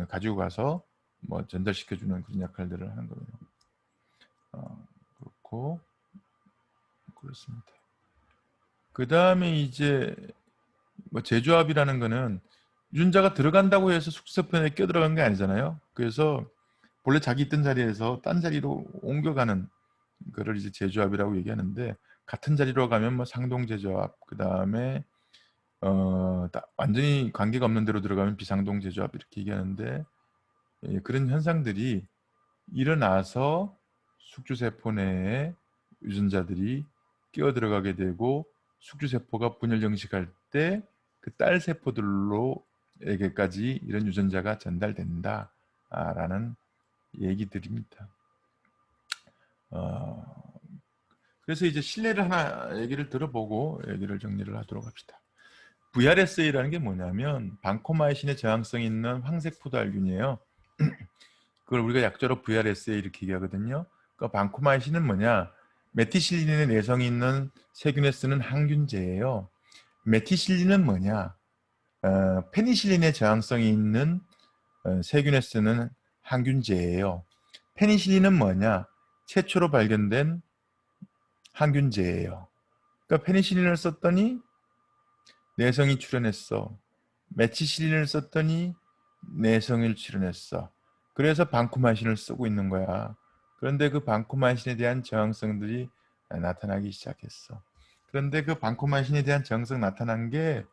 가지고 가서 뭐 전달시켜주는 그런 역할들을 하는 거예요. 그렇고 그렇습니다. 그 다음에 이제 뭐 재조합이라는 거는 유전자가 들어간다고 해서 숙주세포에 껴들어간 게 아니잖아요. 그래서 본래 자기 있던 자리에서 딴 자리로 옮겨가는 거를 이제 재조합이라고 얘기하는데, 같은 자리로 가면 뭐 상동 재조합, 그 다음에 완전히 관계가 없는 데로 들어가면 비상동 재조합 이렇게 얘기하는데, 그런 현상들이 일어나서 숙주세포 내에 유전자들이 끼어 들어가게 되고, 숙주세포가 분열 정식할 때 그 딸 세포들로에게까지 이런 유전자가 전달된다 라는 얘기들입니다. 그래서 이제 실내를 하나 얘기를 들어보고 얘기를 정리를 하도록 합시다. VRSA라는 게 뭐냐면 방코마이신에 저항성 있는 황색 포도알균이에요. 그걸 우리가 약자로 VRSA 이렇게 얘기하거든요. 그러니까 방코마이신은 뭐냐? 메티실린의 내성이 있는 세균에 쓰는 항균제예요. 메티실린은 뭐냐? 페니실린의 저항성이 있는 세균에 쓰는 항균제예요. 페니실린은 뭐냐? 최초로 발견된 항균제예요. 그러니까 페니실린을 썼더니 내성이 출현했어. 메치실린을 썼더니 내성을 출현했어. 그래서 방코마이신을 쓰고 있는 거야. 그런데 그 방코마이신에 대한 저항성들이 나타나기 시작했어. 그런데 그 방코마이신에 대한 저항성 나타난 게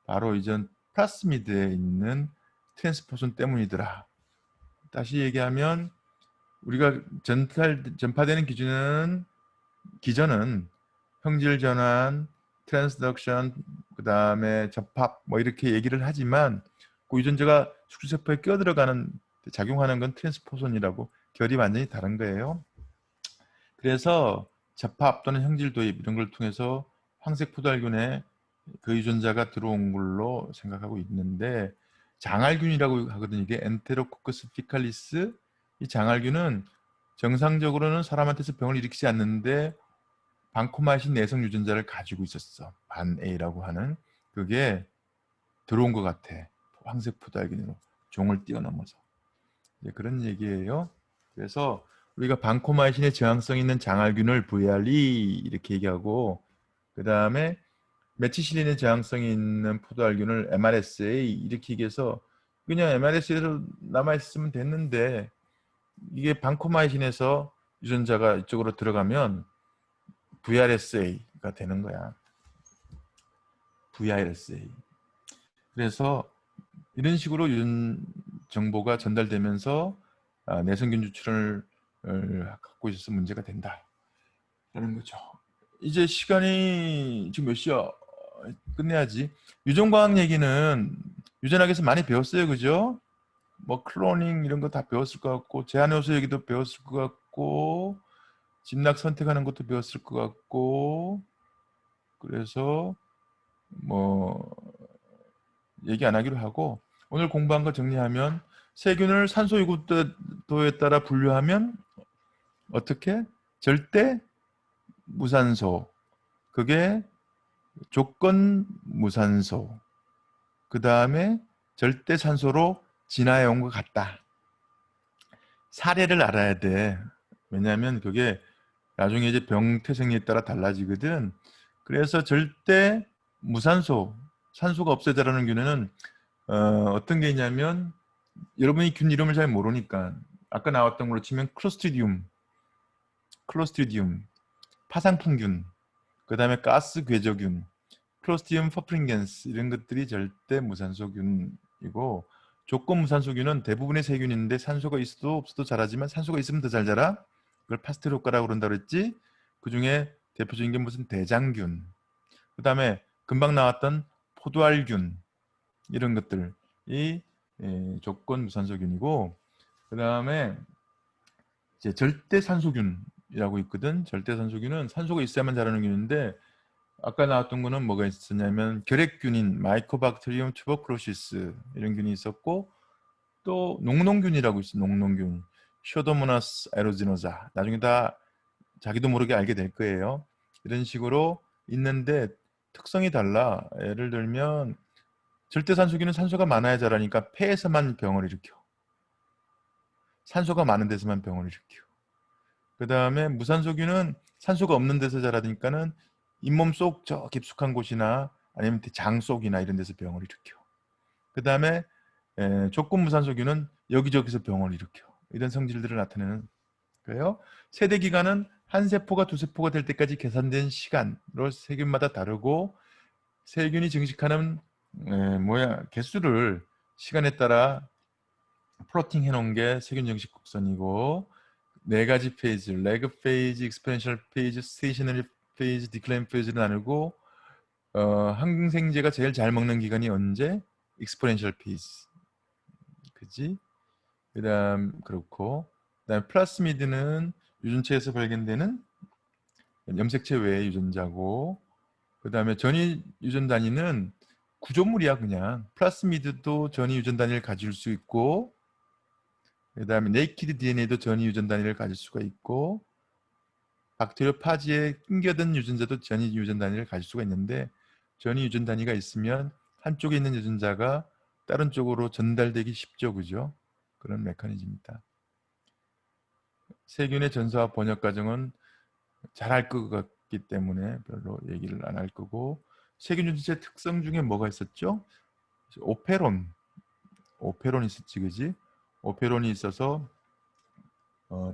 바로 이전 플라스미드에 있는 트랜스포선 때문이더라. 다시 얘기하면 우리가 전파되는 기전은 형질 전환, 트랜스덕션, 그 다음에 접합 뭐 이렇게 얘기를 하지만 그 유전자가 숙주세포에 끼어들어가는 작용하는 건 트랜스포선이라고 결이 완전히 다른 거예요. 그래서 접합 또는 형질 도입 이런 걸 통해서 황색 포도알균에 그 유전자가 들어온 걸로 생각하고 있는데, 장알균이라고 하거든요. 이게 엔테로코커스 피칼리스. 이 장알균은 정상적으로는 사람한테서 병을 일으키지 않는데 방코마신 내성 유전자를 가지고 있었어. 반 A라고 하는 그게 들어온 것 같아. 황색 포도알균으로 종을 뛰어넘어서. 이제 그런 얘기예요. 그래서 우리가 방코마이신에 저항성 있는 장알균을 VRE 이렇게 얘기하고, 그 다음에 메치실린에 저항성이 있는 포도알균을 MRSA 이렇게 얘기해서 그냥 MRSA로 남아있으면 됐는데, 이게 방코마이신에서 유전자가 이쪽으로 들어가면 VRSA가 되는 거야. VRSA. 그래서 이런 식으로 유전 정보가 전달되면서 내성균 추출을 갖고 있어서 문제가 된다 라는 거죠. 이제 시간이 지금 몇 시야? 끝내야지. 유전과학 얘기는 유전학에서 많이 배웠어요, 그죠? 뭐 클로닝 이런 거 다 배웠을 것 같고, 제한요소 얘기도 배웠을 것 같고, 진락 선택하는 것도 배웠을 것 같고, 그래서 뭐 얘기 안 하기로 하고, 오늘 공부한 거 정리하면 세균을 산소 유구도에 따라 분류하면 어떻게? 절대 무산소, 그게 조건 무산소, 그 다음에 절대 산소로 진화해 온 것 같다. 사례를 알아야 돼. 왜냐하면 그게 나중에 이제 병태생리에 따라 달라지거든. 그래서 절대 무산소, 산소가 없어져라는 균에는 어떤 게 있냐면, 여러분이 균 이름을 잘 모르니까 아까 나왔던 걸로 치면 클로스트리디움, 파상풍균, 그 다음에 가스 궤저균, 클로스트리디움 퍼프링겐스 이런 것들이 절대 무산소균이고, 조건 무산소균은 대부분의 세균인데 산소가 있어도 없어도 자라지만 산소가 있으면 더 잘 자라. 그걸 파스텔 효과라고 그런다 그랬지. 그 중에 대표적인 게 무슨 대장균, 그 다음에 금방 나왔던 포도알균 이런 것들이 조건 무산소균이고, 그 다음에 이제 절대산소균이라고 있거든. 절대산소균은 산소가 있어야만 자라는 균인데, 아까 나왔던 거는 뭐가 있었냐면 결핵균인 마이코박테리움 투버클로시스 이런 균이 있었고, 또 농농균이라고 있어. 농농균 쇼도모나스 에로지노자. 나중에 다 자기도 모르게 알게 될 거예요. 이런 식으로 있는데 특성이 달라. 예를 들면 절대산소균은 산소가 많아야 자라니까 폐에서만 병을 일으켜. 산소가 많은 데서만 병을 일으켜. 그 다음에 무산소균은 산소가 없는 데서 자라니까는 잇몸 속 저 깊숙한 곳이나 아니면 장 속이나 이런 데서 병을 일으켜. 그 다음에 조건 무산소균은 여기저기서 병을 일으켜. 이런 성질들을 나타내는 거예요. 세대 기간은 한 세포가 두 세포가 될 때까지 계산된 시간으로 세균마다 다르고, 세균이 증식하는 개수를 시간에 따라 플로팅 해놓은 게 세균 증식 곡선이고, 네 가지 페이지, 레그 페이지, 익스포넨셜 페이지, 스테이셔너리 페이지, 디클라인 페이지를 나누고, 항생제가 제일 잘 먹는 기간이 언제? 익스포넨셜 페이지, 그지? 그렇고, 그다음 플라스미드는 유전체에서 발견되는 염색체 외의 유전자고, 그 다음에 전이 유전 단위는 구조물이야. 그냥 플라스미드도 전이 유전 단위를 가질 수 있고, 그 다음에 네이키드 DNA도 전이 유전 단위를 가질 수가 있고, 박테리오 파지에 낑겨든 유전자도 전이 유전 단위를 가질 수가 있는데, 전이 유전 단위가 있으면 한쪽에 있는 유전자가 다른 쪽으로 전달되기 쉽죠. 그죠? 그런 메커니즘입니다. 세균의 전사와 번역 과정은 잘 알 것 같기 때문에 별로 얘기를 안 할 거고, 세균 유전체 특성 중에 뭐가 있었죠? 오페론 있었지, 그지? 오페론이 있어서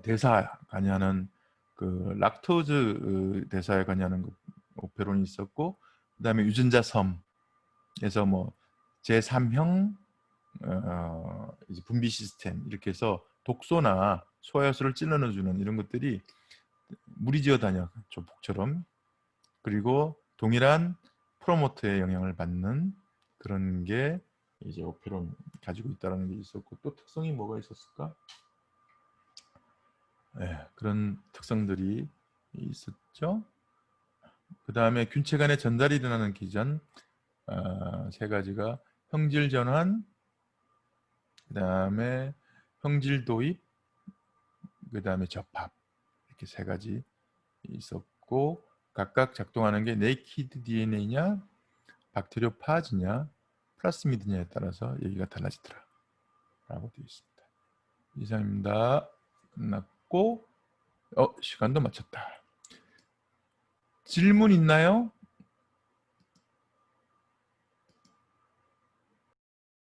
대사 관여하는 그 락토즈 대사에 관여하는 오페론이 있었고, 그다음에 유전자 섬에서 뭐 제3형 이제 분비 시스템 이렇게 해서 독소나 소화효소를 찔러넣어주는 이런 것들이 무리지어 다녀 조폭처럼. 그리고 동일한 프로모터의 영향을 받는 그런 게 이제 오페론 가지고 있다는 게 있었고, 또 특성이 뭐가 있었을까? 그런 특성들이 있었죠. 그 다음에 균체 간의 전달이 일어나는 기전 세 가지가 형질 전환, 그 다음에 형질 도입, 그 다음에 접합 이렇게 세 가지 있었고 각각 작동하는 게 네이키드 DNA냐 박테리오파즈냐 플라스미드냐에 따라서 얘기가 달라지더라 라고 되어 있습니다. 이상입니다. 끝났고 시간도 마쳤다. 질문 있나요?